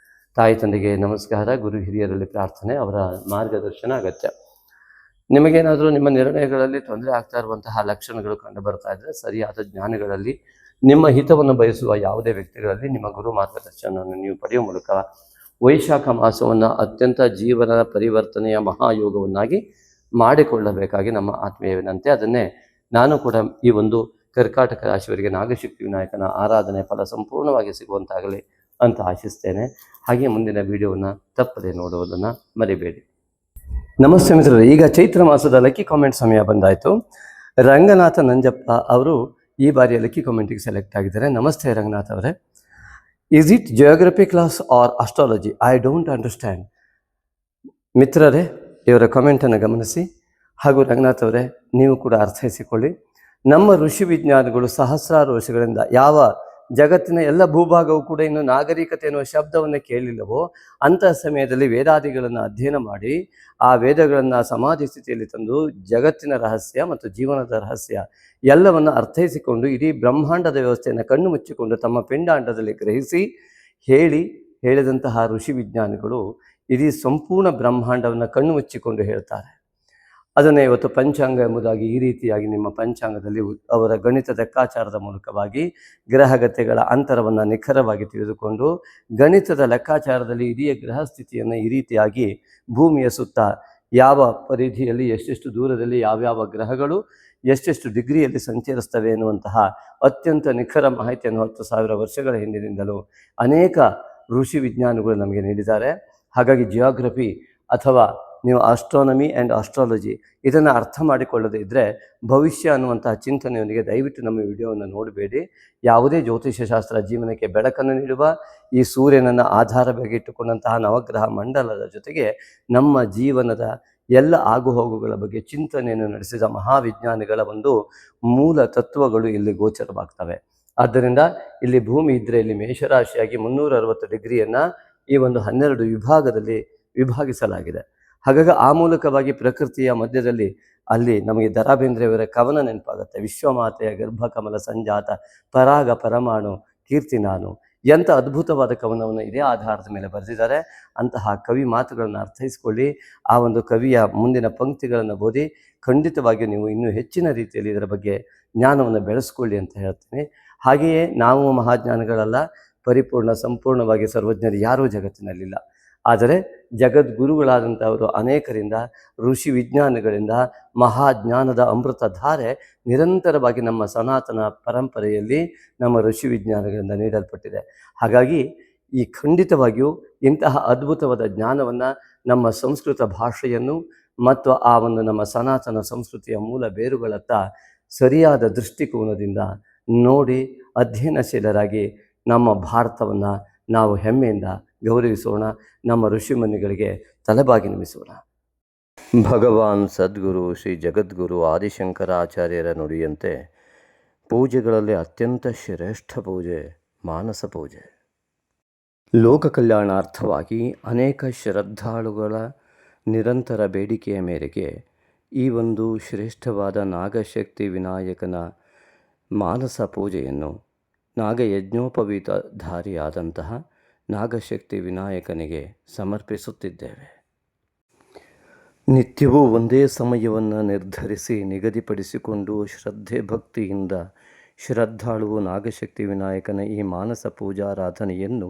ತಾಯಿ ತಂದೆಗೆ ನಮಸ್ಕಾರ, ಗುರು ಹಿರಿಯರಲ್ಲಿ ಪ್ರಾರ್ಥನೆ, ಅವರ ಮಾರ್ಗದರ್ಶನ ಅಗತ್ಯ. ನಿಮಗೇನಾದರೂ ನಿಮ್ಮ ನಿರ್ಣಯಗಳಲ್ಲಿ ತೊಂದರೆ ಆಗ್ತಾ ಇರುವಂತಹ ಲಕ್ಷಣಗಳು ಕಂಡು ಬರ್ತಾ ಇದ್ದರೆ ಸರಿಯಾದ ಜ್ಞಾನಗಳಲ್ಲಿ ನಿಮ್ಮ ಹಿತವನ್ನು ಬಯಸುವ ಯಾವುದೇ ವ್ಯಕ್ತಿಗಳಲ್ಲಿ ನಿಮ್ಮ ಗುರು ಮಾರ್ಗದರ್ಶನವನ್ನು ನೀವು ಪಡೆಯುವ ಮೂಲಕ ವೈಶಾಖ ಮಾಸವನ್ನು ಅತ್ಯಂತ ಜೀವನ ಪರಿವರ್ತನೆಯ ಮಹಾಯೋಗವನ್ನಾಗಿ ಮಾಡಿಕೊಳ್ಳಬೇಕಾಗಿ ನಮ್ಮ ಆತ್ಮೀಯ ವಿನಂತಿ. ಅದನ್ನೇ ನಾನು ಕೂಡ ಈ ಒಂದು ಕರ್ಕಾಟಕ ರಾಶಿಯವರಿಗೆ ನಾಗಶಕ್ತಿ ವಿನಾಯಕನ ಆರಾಧನೆ ಫಲ ಸಂಪೂರ್ಣವಾಗಿ ಸಿಗುವಂತಾಗಲಿ ಅಂತ ಆಶಿಸ್ತೇನೆ. ಹಾಗೆ ಮುಂದಿನ ವಿಡಿಯೋವನ್ನು ತಪ್ಪದೆ ನೋಡುವುದನ್ನು ಮರಿಬೇಡಿ. ನಮಸ್ತೆ ಮಿತ್ರರೇ, ಈಗ ಚೈತ್ರ ಮಾಸದ ಲಕ್ಕಿ ಕಾಮೆಂಟ್ ಸಮಯ ಬಂದಾಯಿತು. ರಂಗನಾಥ ನಂಜಪ್ಪ ಅವರು ಈ ಬಾರಿಯ ಲಕ್ಕಿ ಕಾಮೆಂಟಿಗೆ ಸೆಲೆಕ್ಟ್ ಆಗಿದ್ದಾರೆ. ನಮಸ್ತೆ ರಂಗನಾಥ್ ಅವರೇ. Is it geography class or astrology? I don't understand. ಮಿತ್ರರೇ, ಇವರ ಕಾಮೆಂಟನ್ನು ಗಮನಿಸಿ. ಹಾಗೂ ರಂಗನಾಥ್ ಅವರೇ, ನೀವು ಕೂಡ ಅರ್ಥೈಸಿಕೊಳ್ಳಿ. ನಮ್ಮ ಋಷಿ ವಿಜ್ಞಾನಿಗಳು ಸಹಸ್ರಾರು ವರ್ಷಗಳಿಂದ ಯಾವ ಜಗತ್ತಿನ ಎಲ್ಲ ಭೂಭಾಗವೂ ಕೂಡ ಇನ್ನು ನಾಗರಿಕತೆ ಎನ್ನುವ ಶಬ್ದವನ್ನು ಕೇಳಿಲ್ಲವೋ ಅಂತಹ ಸಮಯದಲ್ಲಿ ವೇದಾದಿಗಳನ್ನು ಅಧ್ಯಯನ ಮಾಡಿ ಆ ವೇದಗಳನ್ನು ಸಮಾಧಿ ಸ್ಥಿತಿಯಲ್ಲಿ ತಂದು ಜಗತ್ತಿನ ರಹಸ್ಯ ಮತ್ತು ಜೀವನದ ರಹಸ್ಯ ಎಲ್ಲವನ್ನು ಅರ್ಥೈಸಿಕೊಂಡು ಇಡೀ ಬ್ರಹ್ಮಾಂಡದ ವ್ಯವಸ್ಥೆಯನ್ನು ಕಣ್ಣು ಮುಚ್ಚಿಕೊಂಡು ತಮ್ಮ ಪಿಂಡಾಂಡದಲ್ಲಿ ಗ್ರಹಿಸಿ ಹೇಳಿದಂತಹ ಋಷಿ ವಿಜ್ಞಾನಿಗಳು ಇಡೀ ಸಂಪೂರ್ಣ ಬ್ರಹ್ಮಾಂಡವನ್ನು ಕಣ್ಣು ಮುಚ್ಚಿಕೊಂಡು ಹೇಳ್ತಾರೆ. ಅದನ್ನೇ ಇವತ್ತು ಪಂಚಾಂಗ ಎಂಬುದಾಗಿ ಈ ರೀತಿಯಾಗಿ ನಿಮ್ಮ ಪಂಚಾಂಗದಲ್ಲಿ ಅವರ ಗಣಿತ ಲೆಕ್ಕಾಚಾರದ ಮೂಲಕವಾಗಿ ಗ್ರಹಗತಿಗಳ ಅಂತರವನ್ನು ನಿಖರವಾಗಿ ತಿಳಿದುಕೊಂಡು ಗಣಿತದ ಲೆಕ್ಕಾಚಾರದಲ್ಲಿ ಇಡೀ ಗ್ರಹ ಸ್ಥಿತಿಯನ್ನು ಈ ರೀತಿಯಾಗಿ ಭೂಮಿಯ ಸುತ್ತ ಯಾವ ಪರಿಧಿಯಲ್ಲಿ ಎಷ್ಟೆಷ್ಟು ದೂರದಲ್ಲಿ ಯಾವ್ಯಾವ ಗ್ರಹಗಳು ಎಷ್ಟೆಷ್ಟು ಡಿಗ್ರಿಯಲ್ಲಿ ಸಂಚರಿಸ್ತವೆ ಎನ್ನುವಂತಹ ಅತ್ಯಂತ ನಿಖರ ಮಾಹಿತಿಯನ್ನು 10,000 ವರ್ಷಗಳ ಹಿಂದಿನಿಂದಲೂ ಅನೇಕ ಋಷಿ ವಿಜ್ಞಾನಿಗಳು ನಮಗೆ ನೀಡಿದ್ದಾರೆ. ಹಾಗಾಗಿ ಜಿಯೋಗ್ರಫಿ ಅಥವಾ ನೀವು ಆಸ್ಟ್ರಾನಮಿ ಆ್ಯಂಡ್ ಆಸ್ಟ್ರಾಲಜಿ ಇದನ್ನು ಅರ್ಥ ಮಾಡಿಕೊಳ್ಳದೇ ಇದ್ದರೆ ಭವಿಷ್ಯ ಅನ್ನುವಂತಹ ಚಿಂತನೆಯೊಂದಿಗೆ ದಯವಿಟ್ಟು ನಮ್ಮ ವಿಡಿಯೋವನ್ನು ನೋಡಬೇಡಿ. ಯಾವುದೇ ಜ್ಯೋತಿಷ್ಯ ಶಾಸ್ತ್ರ ಜೀವನಕ್ಕೆ ಬೆಳಕನ್ನು ನೀಡುವ ಈ ಸೂರ್ಯನನ್ನು ಆಧಾರವಾಗಿ ಇಟ್ಟುಕೊಂಡಂತಹ ನವಗ್ರಹ ಮಂಡಲದ ಜೊತೆಗೆ ನಮ್ಮ ಜೀವನದ ಎಲ್ಲ ಆಗುಹೋಗುಗಳ ಬಗ್ಗೆ ಚಿಂತನೆಯನ್ನು ನಡೆಸಿದ ಮಹಾವಿಜ್ಞಾನಿಗಳ ಒಂದು ಮೂಲ ತತ್ವಗಳು ಇಲ್ಲಿ ಗೋಚರವಾಗ್ತವೆ. ಆದ್ದರಿಂದ ಇಲ್ಲಿ ಭೂಮಿ ಇದ್ದರೆ ಇಲ್ಲಿ ಮೇಷರಾಶಿಯಾಗಿ 360 ಡಿಗ್ರಿಯನ್ನು ಈ ಒಂದು 12 ವಿಭಾಗದಲ್ಲಿ ವಿಭಾಗಿಸಲಾಗಿದೆ. ಹಾಗಾಗಿ ಆ ಮೂಲಕವಾಗಿ ಪ್ರಕೃತಿಯ ಮಧ್ಯದಲ್ಲಿ ಅಲ್ಲಿ ನಮಗೆ ದ ರಾ ಬೇಂದ್ರೆಯವರ ಕವನ ನೆನಪಾಗುತ್ತೆ. ವಿಶ್ವಮಾತೆಯ ಗರ್ಭಕಮಲ ಸಂಜಾತ ಪರಾಗ ಪರಮಾಣು ಕೀರ್ತಿ ನಾನು. ಎಂಥ ಅದ್ಭುತವಾದ ಕವನವನ್ನು ಇದೇ ಆಧಾರದ ಮೇಲೆ ಬರೆದಿದ್ದಾರೆ. ಅಂತಹ ಕವಿ ಮಾತುಗಳನ್ನು ಅರ್ಥೈಸಿಕೊಳ್ಳಿ. ಆ ಒಂದು ಕವಿಯ ಮುಂದಿನ ಪಂಕ್ತಿಗಳನ್ನು ಓದಿ ಖಂಡಿತವಾಗಿಯೂ ನೀವು ಇನ್ನೂ ಹೆಚ್ಚಿನ ರೀತಿಯಲ್ಲಿ ಇದರ ಬಗ್ಗೆ ಜ್ಞಾನವನ್ನು ಬೆಳೆಸ್ಕೊಳ್ಳಿ ಅಂತ ಹೇಳ್ತೀನಿ. ಹಾಗೆಯೇ ನಾವು ಮಹಾಜ್ಞಾನಿಗಳಲ್ಲ, ಪರಿಪೂರ್ಣ ಸಂಪೂರ್ಣವಾಗಿ ಸರ್ವಜ್ಞರು ಯಾರೂ ಜಗತ್ತಿನಲ್ಲಿಲ್ಲ. ಆದರೆ ಜಗದ್ಗುರುಗಳಾದಂಥವರು ಅನೇಕರಿಂದ ಋಷಿ ವಿಜ್ಞಾನಿಗಳಿಂದ ಮಹಾಜ್ಞಾನದ ಅಮೃತಧಾರೆ ನಿರಂತರವಾಗಿ ನಮ್ಮ ಸನಾತನ ಪರಂಪರೆಯಲ್ಲಿ ನಮ್ಮ ಋಷಿ ವಿಜ್ಞಾನಿಗಳಿಂದ ನೀಡಲ್ಪಟ್ಟಿದೆ. ಹಾಗಾಗಿ ಈ ಖಂಡಿತವಾಗಿಯೂ ಇಂತಹ ಅದ್ಭುತವಾದ ಜ್ಞಾನವನ್ನು ನಮ್ಮ ಸಂಸ್ಕೃತ ಭಾಷೆಯನ್ನು ಮತ್ತು ಆ ಒಂದು ನಮ್ಮ ಸನಾತನ ಸಂಸ್ಕೃತಿಯ ಮೂಲ ಬೇರುಗಳತ್ತ ಸರಿಯಾದ ದೃಷ್ಟಿಕೋನದಿಂದ ನೋಡಿ ಅಧ್ಯಯನಶೀಲರಾಗಿ ನಮ್ಮ ಭಾರತವನ್ನು ನಾವು ಹೆಮ್ಮೆಯಿಂದ ಗೌರವಿಸೋಣ. ನಮ್ಮ ಋಷಿಮುನಿಗಳಿಗೆ ತಲೆಬಾಗಿ ನಮಿಸೋಣ. ಭಗವಾನ್ ಸದ್ಗುರು ಶ್ರೀ ಜಗದ್ಗುರು ಆದಿಶಂಕರಾಚಾರ್ಯರ ನುಡಿಯಂತೆ ಪೂಜೆಗಳಲ್ಲಿ ಅತ್ಯಂತ ಶ್ರೇಷ್ಠ ಪೂಜೆ ಮಾನಸ ಪೂಜೆ. ಲೋಕ ಕಲ್ಯಾಣಾರ್ಥವಾಗಿ ಅನೇಕ ಶ್ರದ್ಧಾಳುಗಳ ನಿರಂತರ ಬೇಡಿಕೆಯ ಮೇರೆಗೆ ಈ ಒಂದು ಶ್ರೇಷ್ಠವಾದ ನಾಗಶಕ್ತಿ ವಿನಾಯಕನ ಮಾನಸ ಪೂಜೆಯನ್ನು ನಾಗಯಜ್ಞೋಪವೀತಧಾರಿಯಾದಂತಹ ನಾಗಶಕ್ತಿ ವಿನಾಯಕನಿಗೆ ಸಮರ್ಪಿಸುತ್ತಿದ್ದೇವೆ. ನಿತ್ಯವೂ ಒಂದೇ ಸಮಯವನ್ನು ನಿರ್ಧರಿಸಿ ನಿಗದಿಪಡಿಸಿಕೊಂಡು ಶ್ರದ್ಧೆ ಭಕ್ತಿಯಿಂದ ಶ್ರದ್ಧಾಳುವು ನಾಗಶಕ್ತಿ ವಿನಾಯಕನ ಈ ಮಾನಸ ಪೂಜಾರಾಧನೆಯನ್ನು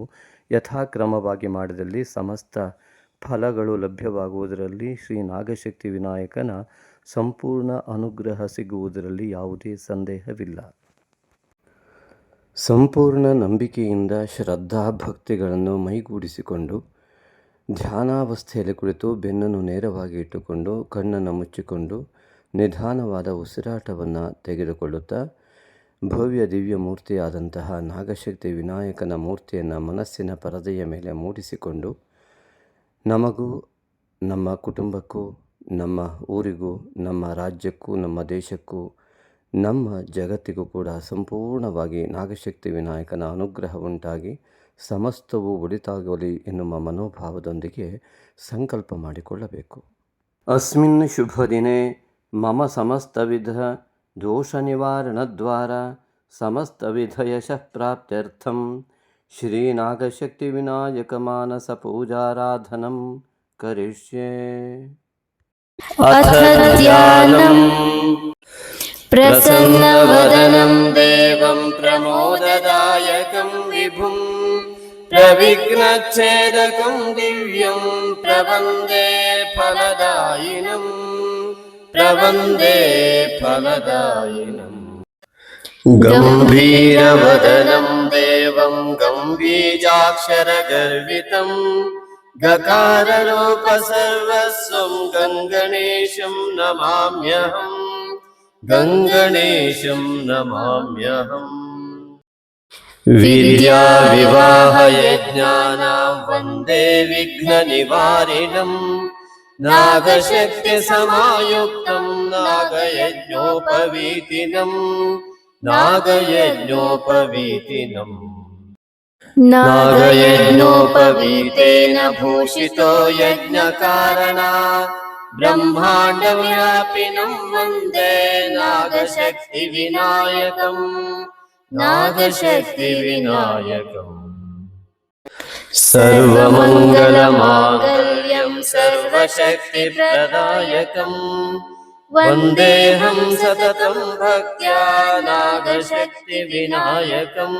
ಯಥಾಕ್ರಮವಾಗಿ ಮಾಡಿದಲ್ಲಿ ಸಮಸ್ತ ಫಲಗಳು ಲಭ್ಯವಾಗುವುದರಲ್ಲಿ ಶ್ರೀ ನಾಗಶಕ್ತಿ ವಿನಾಯಕನ ಸಂಪೂರ್ಣ ಅನುಗ್ರಹ ಸಿಗುವುದರಲ್ಲಿ ಯಾವುದೇ ಸಂದೇಹವಿಲ್ಲ. ಸಂಪೂರ್ಣ ನಂಬಿಕೆಯಿಂದ ಶ್ರದ್ಧಾ ಭಕ್ತಿಗಳನ್ನು ಮೈಗೂಡಿಸಿಕೊಂಡು ಧ್ಯಾನಾವಸ್ಥೆಯಲ್ಲಿ ಕುಳಿತು ಬೆನ್ನನ್ನು ನೇರವಾಗಿ ಇಟ್ಟುಕೊಂಡು ಕಣ್ಣನ್ನು ಮುಚ್ಚಿಕೊಂಡು ನಿಧಾನವಾದ ಉಸಿರಾಟವನ್ನು ತೆಗೆದುಕೊಳ್ಳುತ್ತಾ ಭವ್ಯ ದಿವ್ಯ ಮೂರ್ತಿಯಾದಂತಹ ನಾಗಶಕ್ತಿ ವಿನಾಯಕನ ಮೂರ್ತಿಯನ್ನು ಮನಸ್ಸಿನ ಪರದೆಯ ಮೇಲೆ ಮೂಡಿಸಿಕೊಂಡು ನಮಗೂ ನಮ್ಮ ಕುಟುಂಬಕ್ಕೂ ನಮ್ಮ ಊರಿಗೂ ನಮ್ಮ ರಾಜ್ಯಕ್ಕೂ ನಮ್ಮ ದೇಶಕ್ಕೂ ನಮ್ಮ ಜಗತ್ತಿಗೂ ಕೂಡ ಸಂಪೂರ್ಣವಾಗಿ ನಾಗಶಕ್ತಿ ವಿನಾಯಕನ ಅನುಗ್ರಹ ಉಂಟಾಗಿ ಸಮಸ್ತವೂ ಒಳಿತಾಗಲಿ ಎನ್ನುವ ಮನೋಭಾವದೊಂದಿಗೆ ಸಂಕಲ್ಪ ಮಾಡಿಕೊಳ್ಳಬೇಕು. ಅಸ್ಮಿನ್ ಶುಭ ದಿನೇ ಮಮ ಸಮಸ್ತವಿಧ ದೋಷ ನಿವಾರಣದ್ವಾರ ಸಮಸ್ತವಿಧ ಯಶಃ ಪ್ರಾಪ್ತ್ಯರ್ಥಂ ಶ್ರೀ ನಾಗಶಕ್ತಿ ವಿನಾಯಕ ಮಾನಸ ಪೂಜಾರಾಧನಂ ಕರಿಷ್ಯೆ. ಅಥ ಧ್ಯಾನಂ ಪ್ರಸನ್ನವದನಂ ದೇವಂ ಪ್ರಮೋದದಾಯಕಂ ವಿಭುಂ ಪ್ರವಿಘ್ನಚ್ಛೇದಕಂ ದಿವ್ಯಂ ಪ್ರವಂದೇ ಫಲದಾಯಿನಂ ಗಂಭೀರವದನಂ ದೇವಂ ಗಂಭೀಜಾಕ್ಷರಗರ್ವಿತಂ ಗಕಾರರೂಪ ಸರ್ವಸ್ವಂ ಗಂಗಣೇಶಂ ನಮಾಮ್ಯಹಂ ವಿದ್ಯಾ ವಿವಾಹ ಯಜ್ಞಾನಾಂ ವಂದೇ ವಿಘ್ನ ನಿವಾರಿಣಂ ನಾಗಶಕ್ತಿ ಸಮಾಯುಕ್ತಂ ನಾಗಯಜ್ಞೋಪವೀತೇನ ಭೂಷಿತೋ ಯಜ್ಞಕಾರಣಾತ್ ಬ್ರಹ್ಮಾಂಡವ್ಯಾಪಿನಂ ವಂದೇ ನಾಗಶಕ್ತಿ ವಿನಾಯಕಂ ಸರ್ವಮಂಗಲಮಾಂಗಲ್ಯಂ ಸರ್ವಶಕ್ತಿಪ್ರದಾಯಕಂ ವಂದೇಹಂ ಸತತಂ ಭಕ್ತ್ಯಾ ನಾಗಶಕ್ತಿ ವಿನಾಯಕಂ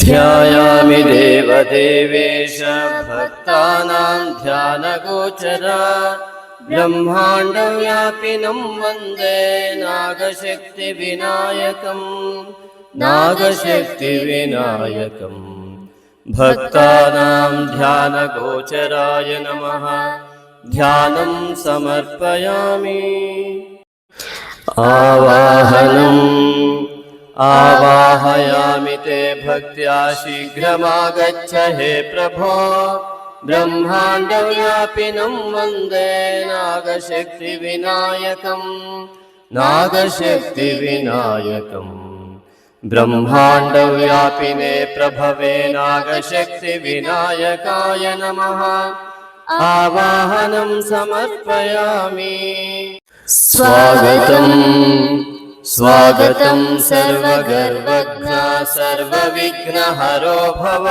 ಧ್ಯಾಯಾಮಿ ದೇವದೇವೇಶ ಭಕ್ತಾನಾಂ ಧ್ಯಾನಗೋಚರ ಬ್ರಹ್ಮಾಂಡವ್ಯಾಪಿನಂ ವಂದೇ ನಾಗಶಕ್ತಿ ವಿನಾಯಕಂ ಭಕ್ತಾನಾಂ ಧ್ಯಾನಗೋಚರಾಯ ನಮಃ. ಧ್ಯಾನಂ ಸಮರ್ಪಯಾಮಿ. ಆವಾಹಯಾಮಿ ತೇ ಭಕ್ತ್ಯಾ ಶೀಘ್ರಮಾಗಚ್ಚ ಹೇ ಪ್ರಭೋ ಬ್ರಹ್ಮಾಂಡವ್ಯಾಪಿನಂ ವಂದೇ ನಾಗಶಕ್ತಿ ವಿನಾಯಕಂ ಬ್ರಹ್ಮಾಂಡವ್ಯಾಪಿನೇ ಪ್ರಭವೇ ನಾಗಶಕ್ತಿ ವಿನಾಯಕಾಯ ನಮಃ. ಆವಾಹನಂ ಸಮರ್ಪಯಾಮಿ. ಸ್ವಾಗತಂ ಸರ್ವಗರ್ವಘ್ನ ಸರ್ವವಿಘ್ನಹರೋ ಭವ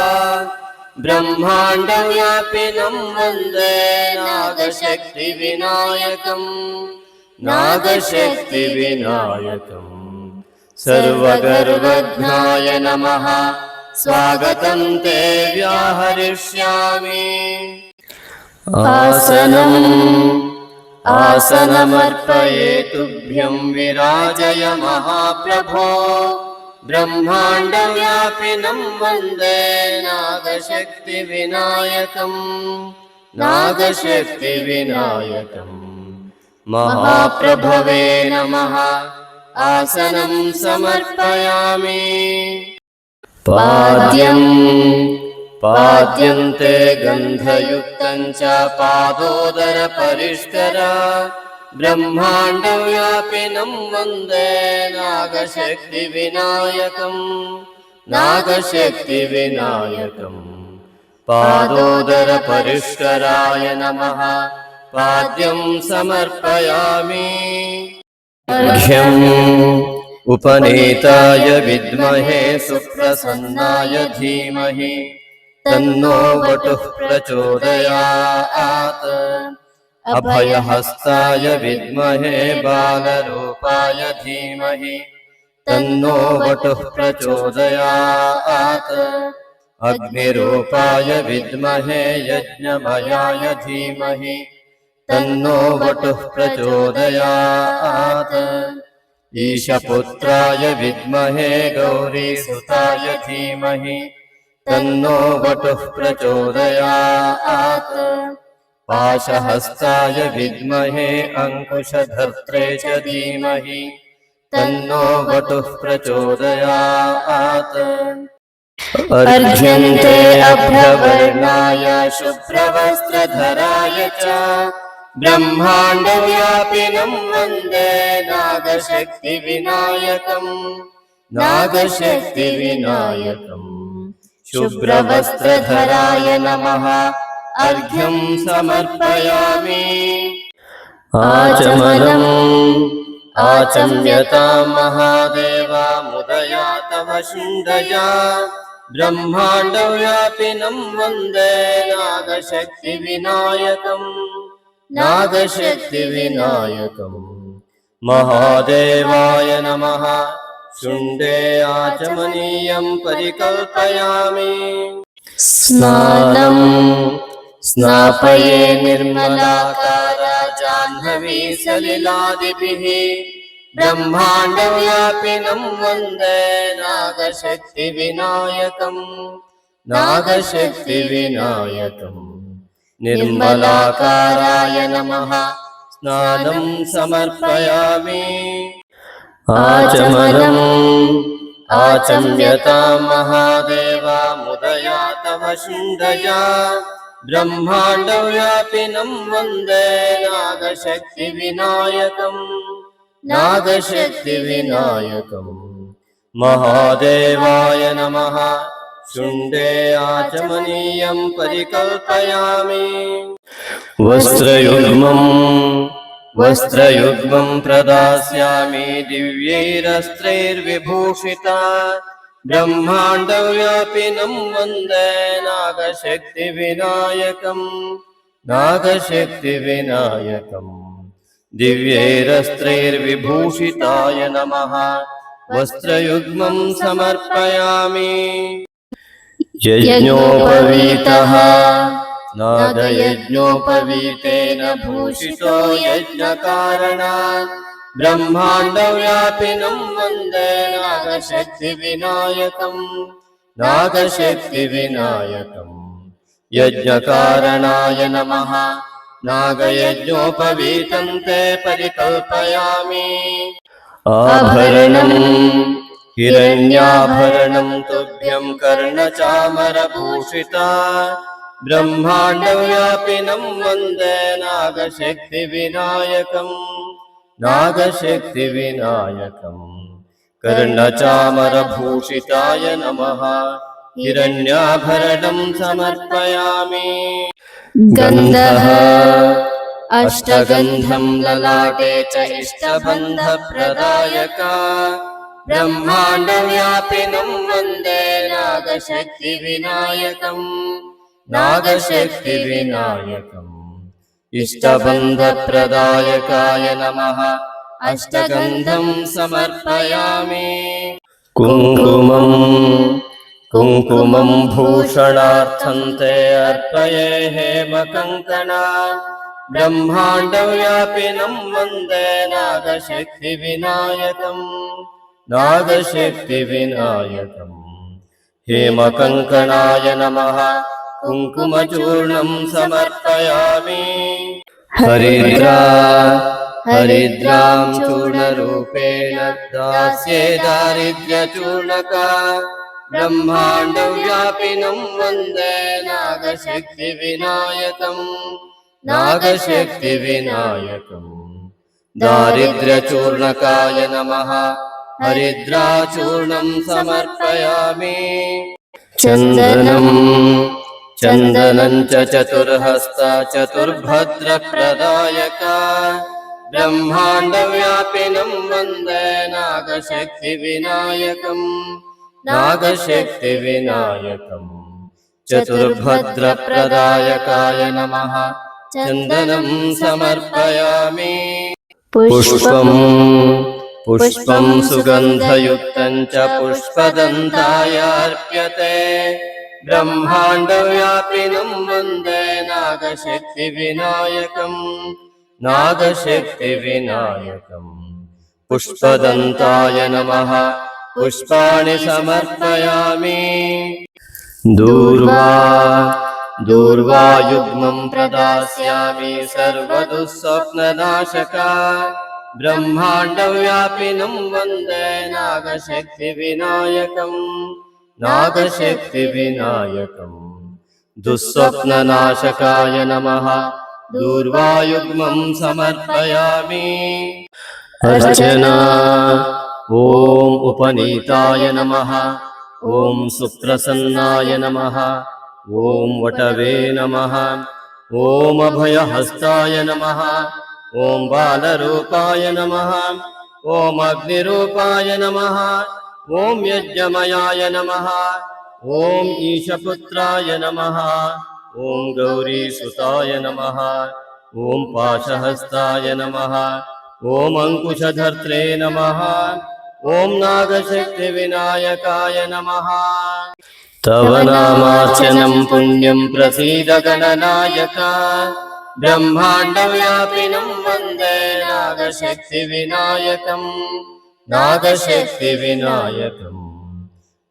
ಬ್ರಹ್ಮಾಂಡವ್ಯಾಪಿನಂ ವಂದೇ ನಾಗಶಕ್ತಿ ವಿನಾಯಕಂ ಸರ್ವಗರ್ವಘ್ನಾಯ ನಮಃ. स्वागतं ते व्याहरिष्यामि। आसनमर्पये तुभ्यं विराजय महाप्रभो। ब्रह्माण्डव्यापिनं वन्दे नागशक्तिविनायकम्। नागशक्तिविनायकम् महाप्रभवे नमः। आसनं समर्पयामि। पाद्यन्ते गन्धयुक्तं च पादोदरपरिष्कर। ब्रह्माण्डव्यापिनं वन्दे नागशक्तिविनायकम्। नागशक्तिविनायकम् पादोदरपरिष्कराय नमः। पाद्यं समर्पयामि। अर्घ्यम् उपनीताय विद्महे सुप्रसन्नाय धीमहि तन्नो वटुः प्रचोदयात्। अभयहस्ताय विद्महे बालरूपाय धीमहि तन्नो वटुः प्रचोदयात्। अग्निरूपाय विद्महे यज्ञमयाय धीमहि तन्नो वटुः प्रचोदयात्। ईशपुत्राय विद्महे गौरीसुताय धीमहि तन्नो वटुः प्रचोदयात्। पाशहस्ताय विद्महे अङ्कुशधर्त्रे च धीमहि तन्नो वटुः प्रचोदयात्। अर्घ्यन्ते अभ्रवर्णाय शुभ्रवस्त्रधराय च ब्रह्माण्डव्यापिनं वन्दे नागशक्तिविनायकम्। नागशक्तिविनायकम् शुभ्रवस्त्रधराय नमः। अर्घ्यं समर्पयामि। आचम्यतां महादेवा मुदया तव शुण्डया। ब्रह्माण्डव्यापिनं वन्दे नागशक्तिविनायकम्। नागशक्तिविनायकम् महादेवाय नमः। शुण्डे आचमनीयं परिकल्पयामि। स्नापये निर्मलाकार जाह्नवी सलिलादिभिः। ब्रह्माण्डव्यापिनं वन्दे नागशक्तिविनायकम्। नागशक्तिविनायकम् निर्मलाकाराय नमः। स्नानं समर्पयामि। आचम्यतां महादेवा मुदया तव शुण्डया। ब्रह्माण्डव्यापिनं वन्दे नागशक्तिविनायकम्। नागशक्तिविनायकम् महादेवाय नमः। शुण्डे आचमनीयं परिकल्पयामि। वस्त्रयुग्मं प्रदास्यामि दिव्यैरस्त्रैर्विभूषिता। ब्रह्माण्डव्यापिनं वन्दे नागशक्तिविनायकम्। नागशक्तिविनायकम् दिव्यैरस्त्रैर्विभूषिताय नमः। वस्त्रयुग्मं समर्पयामि। यज्ञोपवीतः नादयज्ञोपवीतेन भूषितो यज्ञकारणात्। ब्रह्माण्डव्यापिनं वन्दे नागशक्तिविनायकम्। नागशक्तिविनायकम् यज्ञकारणाय नमः। नागयज्ञोपवीतं ते परिकल्पयामि। आभरणम् हिरण्याभरणं तुभ्यं कर्णचामरभूषिता। ब्रह्माण्डव्यापिनं वन्दे नागशक्तिविनायकम्। नागशक्तिविनायकम् कर्णचामरभूषिताय नमः। हिरण्याभरणं समर्पयामि। गन्धः अष्टगन्धं ललाटे च इष्टबन्धप्रदायक। ब्रह्माण्डव्यापिनं वन्दे नागशक्तिविनायकम्। नागशक्तिविनायकम् इष्टबन्धप्रदायकाय नमः। अष्टगन्धं समर्पयामि। कुङ्कुमम् कुङ्कुमं भूषणार्थं ते अर्पये हेमकङ्कणा ब्रह्माण्डव्यापिनं वन्दे नागशक्तिविनायकम् नागशक्तिविनायकम् हेमकङ्कणाय नमः कुङ्कुमचूर्णं समर्पयामि हरिद्रां चूर्णरूपेण दास्ये दारिद्र्यचूर्णका ब्रह्माण्डव्यापिनं वन्दे नागशक्तिविनायकम् नागशक्तिविनायकम् दारिद्र्यचूर्णकाय नमः हरिद्राचूर्णं समर्पयामि चन्दनं च चतुर्हस्ता चतुर्भद्रप्रदायका ब्रह्माण्डव्यापिनं वन्दे नागशक्तिविनायकम् नागशक्तिविनायकम् चतुर्भद्रप्रदायकाय नमः चन्दनं समर्पयामि पुष्पं सुगन्धयुक्तं च पुष्पदन्ताय अर्प्यते ब्रह्माण्डव्यापिनं वन्दे नागशक्तिविनायकम् नागशक्तिविनायकम् पुष्पदन्ताय नमः पुष्पाणि समर्पयामि दूर्वायुग्मं प्रदास्यामि सर्वदुःस्वप्ननाशका ब्रह्माण्डव्यापिनं वन्दे नागशक्तिविनायकम् नागशक्तिविनायकम् दुःस्वप्ननाशकाय नमः दूर्वायुग्मं समर्पयामि अर्चना ॐ उपनीताय नमः ॐ सुप्रसन्नाय नमः ॐ वटवे नमः ॐ अभयहस्ताय नमः ॐ बालरूपाय नमः ॐ अग्निरूपाय नमः ॐ यज्ञमयाय नमः ॐ ईशपुत्राय नमः ॐ गौरीसुताय नमः ॐ पाशहस्ताय नमः ॐ अङ्कुशधर्त्रे नमः ॐ नागशक्तिविनायकाय नमः तव नामार्चनं पुण्यं प्रसीद गणनायक ब्रह्माण्डव्यापिनं वन्दे नागशक्तिविनायकम् नागशक्तिविनायकम्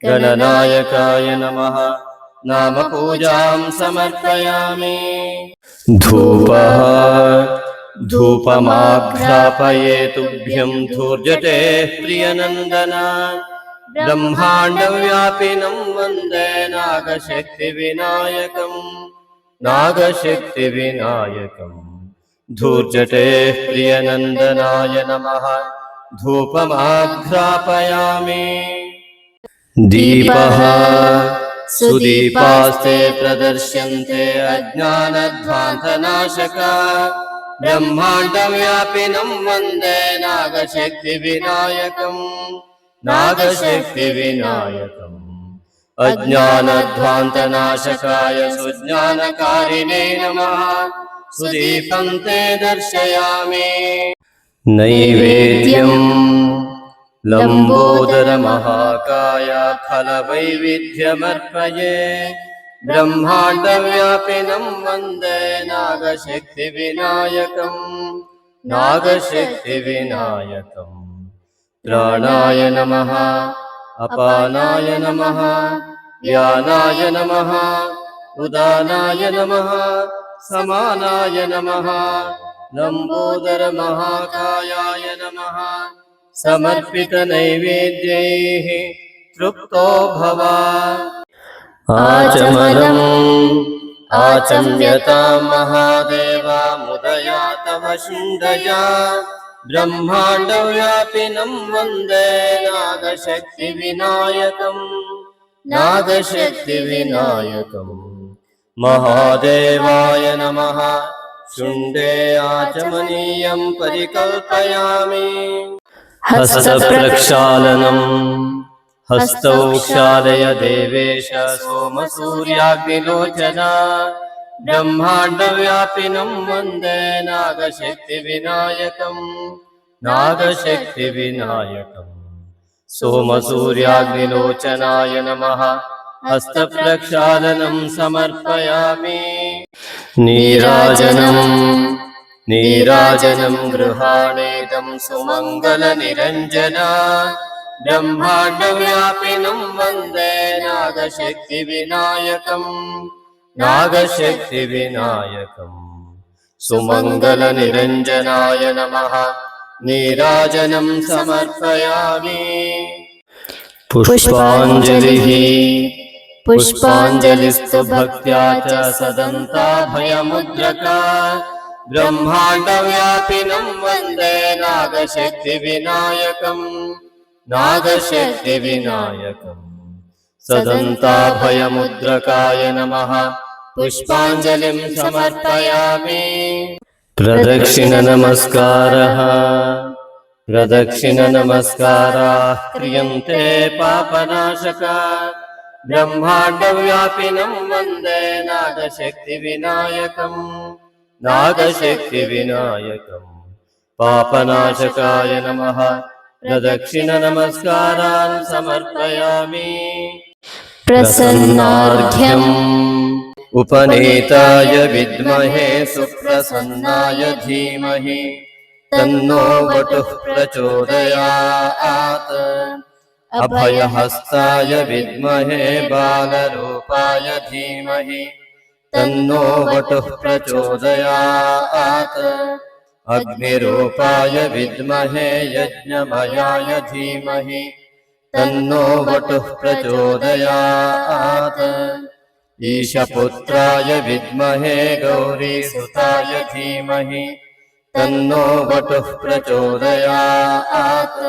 गणनायकाय नमः नामपूजां समर्पयामि धूपमाघ्रापये तुभ्यं धूर्जटे प्रियनन्दन ब्रह्माण्डव्यापिनं वन्दे नागशक्तिविनायकम् नागशक्तिविनायकम् धूर्जटे प्रियनन्दनाय नमः धूपमाघ्रापयामि दीपः सुदीपास्ते प्रदर्श्यन्ते अज्ञानध्वान्तनाशका ब्रह्माण्डव्यापिनं वन्दे नागशक्तिविनायकम् नागशक्तिविनायकम् अज्ञानध्वान्तनाशकाय सुज्ञानकारिणे नमः सुदीपं ते दर्शयामि नैवेद्यम् लम्बोदरमहाकाय फलवैविध्यमर्पये ब्रह्माण्डव्यापिनं वन्दे नागशक्तिविनायकम् नागशक्तिविनायकम् प्राणाय नमः अपानाय नमः व्यानाय नमः उदानाय नमः समानाय नमः लम्बोदरमहाकायाय नमः समर्पितनैवेद्यैः तृप्तो भव आचम्यतां महादेवा मुदया तव शुण्डया ब्रह्माण्डव्यापिनं वन्दे नागशक्तिविनायकम् नागशक्तिविनायकम् महादेवाय नमः शुण्डे आचमनीयं परिकल्पयामि हस्तप्रक्षालनम् हस्तौ क्षालय देवेश सोमसूर्याग्निलोचना ब्रह्माण्डव्यापिनं वन्दे नागशक्तिविनायकम् नागशक्तिविनायकम् सोमसूर्याग्निलोचनाय नमः हस्तप्रक्षालनं समर्पयामि नीराजनं नीराजनं गृहाणेदं सुमङ्गलनिरञ्जन ब्रह्माण्डव्यापिनं वन्दे नागशक्तिविनायकम् नागशक्तिविनायकम् सुमङ्गलनिरञ्जनाय नमः नीराजनं समर्पयामि पुष्पाञ्जलिः पुष्पाञ्जलिस्तु भक्त्या च सदन्ताभयमुद्रका ब्रह्माण्डव्यापिनं वन्दे नागशक्तिविनायकम् नागशक्तिविनायकम् सदन्ताभयमुद्रकाय नमः पुष्पाञ्जलिं समर्पयामि प्रदक्षिणनमस्कारः प्रदक्षिणनमस्काराः क्रियन्ते पापनाशका ब्रह्माण्डव्यापिनं वन्दे नागशक्तिविनायकम् नागशक्तिविनायकम् पापनाशकाय नमः प्रदक्षिणनमस्कारान् समर्पयामि प्रसन्नार्घ्यम् उपनीताय विद्महे सुप्रसन्नाय धीमहि तन्नो वटुः प्रचोदयात् अभयहस्ताय विद्महे बालरूपाय धीमहि तन्नो वटुः प्रचोदयात् अग्निरूपाय विद्महे यज्ञमयाय धीमहि तन्नो वटुः प्रचोदयात् ईशपुत्राय विद्महे गौरीसुताय धीमहि तन्नो वटुः प्रचोदयात्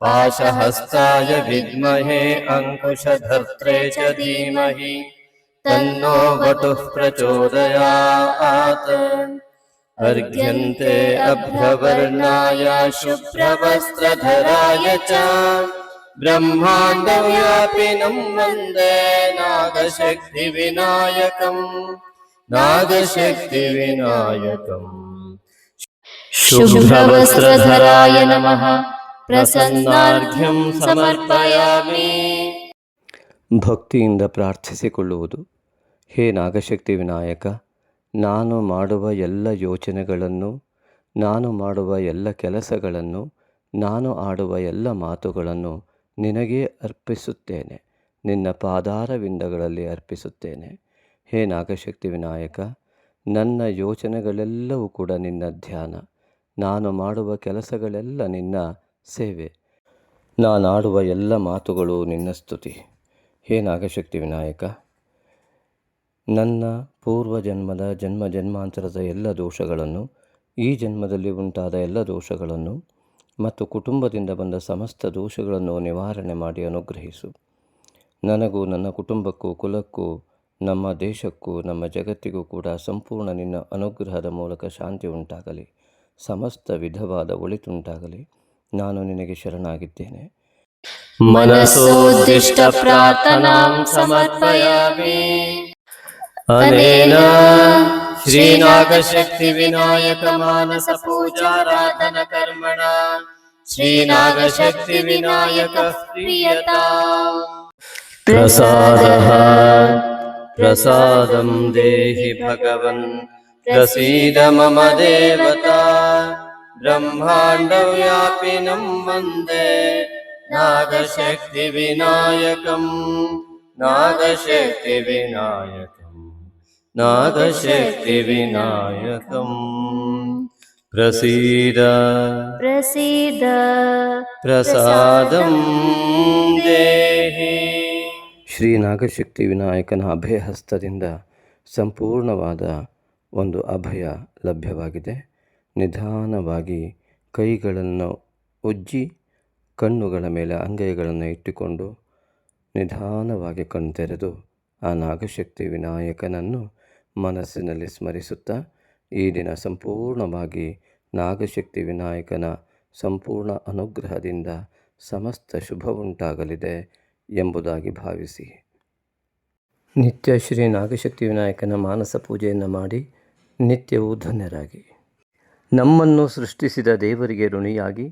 पाशहस्ताय विद्महे अंकुशधर्त्रे च धीमहि तन्नो वटुः प्रचोदयात् अर्घ्यन्ते अभ्रवर्णाय शुभ्रवस्त्रधराय च ब्रह्माण्डव्यापिनं वन्दे नागशक्तिविनायकम् नागशक्तिविनायकम् शुभ्रवस्त्रधराय नमः प्रसन्नार्घ್ಯಂ ಸಮರ್ಪಯಾಮಿ ಭಕ್ತಿಯಿಂದ ಪ್ರಾರ್ಥಿಸಿಕೊಳ್ಳುವುದು. ಹೇ ನಾಗಶಕ್ತಿ ವಿನಾಯಕ, ನಾನು ಮಾಡುವ ಎಲ್ಲ ಯೋಚನೆಗಳನ್ನು, ನಾನು ಮಾಡುವ ಎಲ್ಲ ಕೆಲಸಗಳನ್ನು, ನಾನು ಆಡುವ ಎಲ್ಲ ಮಾತುಗಳನ್ನು ನಿನಗೇ ಅರ್ಪಿಸುತ್ತೇನೆ, ನಿನ್ನ ಪಾದಾರವಿಂದಗಳಲ್ಲಿ ಅರ್ಪಿಸುತ್ತೇನೆ. ಹೇ ನಾಗಶಕ್ತಿ ವಿನಾಯಕ, ನನ್ನ ಯೋಚನೆಗಳೆಲ್ಲವೂ ಕೂಡ ನಿನ್ನ ಧ್ಯಾನ, ನಾನು ಮಾಡುವ ಕೆಲಸಗಳೆಲ್ಲ ನಿನ್ನ ಸೇವೆ, ನಾನಾಡುವ ಎಲ್ಲ ಮಾತುಗಳು ನಿನ್ನ ಸ್ತುತಿ. ಹೇ ನಾಗಶಕ್ತಿ ವಿನಾಯಕ, ನನ್ನ ಪೂರ್ವಜನ್ಮದ ಜನ್ಮಾಂತರದ ಎಲ್ಲ ದೋಷಗಳನ್ನು, ಈ ಜನ್ಮದಲ್ಲಿ ಉಂಟಾದ ಎಲ್ಲ ದೋಷಗಳನ್ನು ಮತ್ತು ಕುಟುಂಬದಿಂದ ಬಂದ ಸಮಸ್ತ ದೋಷಗಳನ್ನು ನಿವಾರಣೆ ಮಾಡಿ ಅನುಗ್ರಹಿಸು. ನನಗೂ ನನ್ನ ಕುಟುಂಬಕ್ಕೂ ಕುಲಕ್ಕೂ ನಮ್ಮ ದೇಶಕ್ಕೂ ನಮ್ಮ ಜಗತ್ತಿಗೂ ಕೂಡ ಸಂಪೂರ್ಣ ನಿನ್ನ ಅನುಗ್ರಹದ ಮೂಲಕ ಶಾಂತಿ ಉಂಟಾಗಲಿ, ಸಮಸ್ತ ವಿಧವಾದ ಒಳಿತುಂಟಾಗಲಿ. ನಾನು ನಿನಗೆ ಶರಣಾಗಿದ್ದೇನೆ. मनसोद्दिष्ट प्रार्थनां समर्पयामि अनेन श्रीनागशक्तिविनायक मानस पूजाराधन कर्मणा श्रीनागशक्तिविनायकः प्रीयताम् प्रसादः प्रसादं देहि भगवन् प्रसीद मम देवता ब्रह्माण्डव्यापिनं वन्दे नागशक्तिविनायकम् नागशक्तिविनायकम् नागशक्तिविनायकम् प्रसीद प्रसीद प्रसादं देहि. ಶ್ರೀ ನಾಗಶಕ್ತಿ ವಿನಾಯಕನ ಅಭಯ ಹಸ್ತದಿಂದ ಸಂಪೂರ್ಣವಾದ ಒಂದು ಅಭಯ ಲಭ್ಯವಾಗಿದೆ. ನಿಧಾನವಾಗಿ ಕೈಗಳನ್ನು ಉಜ್ಜಿ ಕಣ್ಣುಗಳ ಮೇಲೆ ಅಂಗೈಗಳನ್ನು ಇಟ್ಟುಕೊಂಡು ನಿಧಾನವಾಗಿ ಕಣ್ತೆರೆದು ಆ ನಾಗಶಕ್ತಿ ವಿನಾಯಕನನ್ನು ಮನಸ್ಸಿನಲ್ಲಿ ಸ್ಮರಿಸುತ್ತಾ ಈ ದಿನ ಸಂಪೂರ್ಣವಾಗಿ ನಾಗಶಕ್ತಿ ವಿನಾಯಕನ ಸಂಪೂರ್ಣ ಅನುಗ್ರಹದಿಂದ ಸಮಸ್ತ ಶುಭವುಂಟಾಗಲಿದೆ ಎಂಬುದಾಗಿ ಭಾವಿಸಿ ನಿತ್ಯ ಶ್ರೀ ನಾಗಶಕ್ತಿ ವಿನಾಯಕನ ಮಾನಸ ಪೂಜೆಯನ್ನು ಮಾಡಿ ನಿತ್ಯವೂ ಧನ್ಯರಾಗಿ. ನಮ್ಮನ್ನು ಸೃಷ್ಟಿಸಿದ ದೇವರಿಗೆ ಋಣಿಯಾಗಿ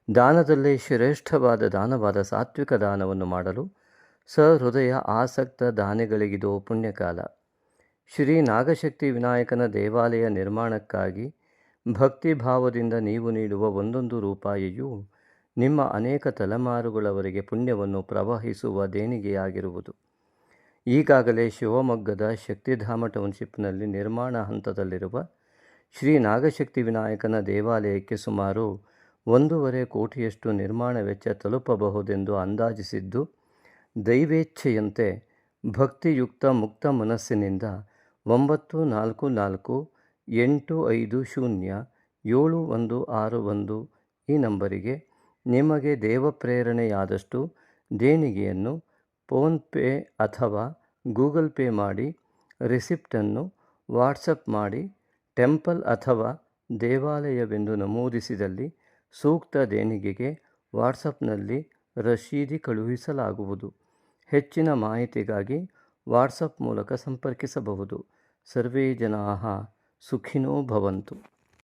ದಾನದಲ್ಲೇ ಶ್ರೇಷ್ಠವಾದ ದಾನವಾದ ಸಾತ್ವಿಕ ದಾನವನ್ನು ಮಾಡಲು ಸಹೃದಯ ಆಸಕ್ತ ದಾನಿಗಳಿಗಿದು ಪುಣ್ಯಕಾಲ. ಶ್ರೀ ನಾಗಶಕ್ತಿ ವಿನಾಯಕನ ದೇವಾಲಯ ನಿರ್ಮಾಣಕ್ಕಾಗಿ ಭಕ್ತಿಭಾವದಿಂದ ನೀವು ನೀಡುವ ಒಂದೊಂದು ರೂಪಾಯಿಯೂ ನಿಮ್ಮ ಅನೇಕ ತಲೆಮಾರುಗಳವರೆಗೆ ಪುಣ್ಯವನ್ನು ಪ್ರವಹಿಸುವ ದೇಣಿಗೆಯಾಗಿರುವುದು. ಈಗಾಗಲೇ ಶಿವಮೊಗ್ಗದ ಶಕ್ತಿಧಾಮ ಟೌನ್ಶಿಪ್ನಲ್ಲಿ ನಿರ್ಮಾಣ ಹಂತದಲ್ಲಿರುವ ಶ್ರೀ ನಾಗಶಕ್ತಿ ವಿನಾಯಕನ ದೇವಾಲಯಕ್ಕೆ ಸುಮಾರು 1.5 ಕೋಟಿಯಷ್ಟು ನಿರ್ಮಾಣ ವೆಚ್ಚ ತಲುಪಬಹುದೆಂದು ಅಂದಾಜಿಸಿದ್ದು, ದೈವೇಚ್ಛೆಯಂತೆ ಭಕ್ತಿಯುಕ್ತ ಮುಕ್ತ ಮನಸ್ಸಿನಿಂದ 9448507161 ಈ ನಂಬರಿಗೆ ನಿಮಗೆ ದೇವಪ್ರೇರಣೆಯಾದಷ್ಟು ದೇಣಿಗೆಯನ್ನು ಫೋನ್ಪೇ ಅಥವಾ ಗೂಗಲ್ ಪೇ ಮಾಡಿ ರಿಸಿಪ್ಟನ್ನು ವಾಟ್ಸಪ್ ಮಾಡಿ ಟೆಂಪಲ್ ಅಥವಾ ದೇವಾಲಯವೆಂದು ನಮೂದಿಸಿದಲ್ಲಿ ಸೂಕ್ತ ದೇಣಿಗೆಗೆ ವಾಟ್ಸಪ್ನಲ್ಲಿ ರಶೀದಿ ಕಳುಹಿಸಲಾಗುವುದು. ಹೆಚ್ಚಿನ ಮಾಹಿತಿಗಾಗಿ ವಾಟ್ಸಪ್ ಮೂಲಕ ಸಂಪರ್ಕಿಸಬಹುದು. ಸರ್ವೇ ಜನಾಃ ಸುಖಿನೋ ಭವಂತು.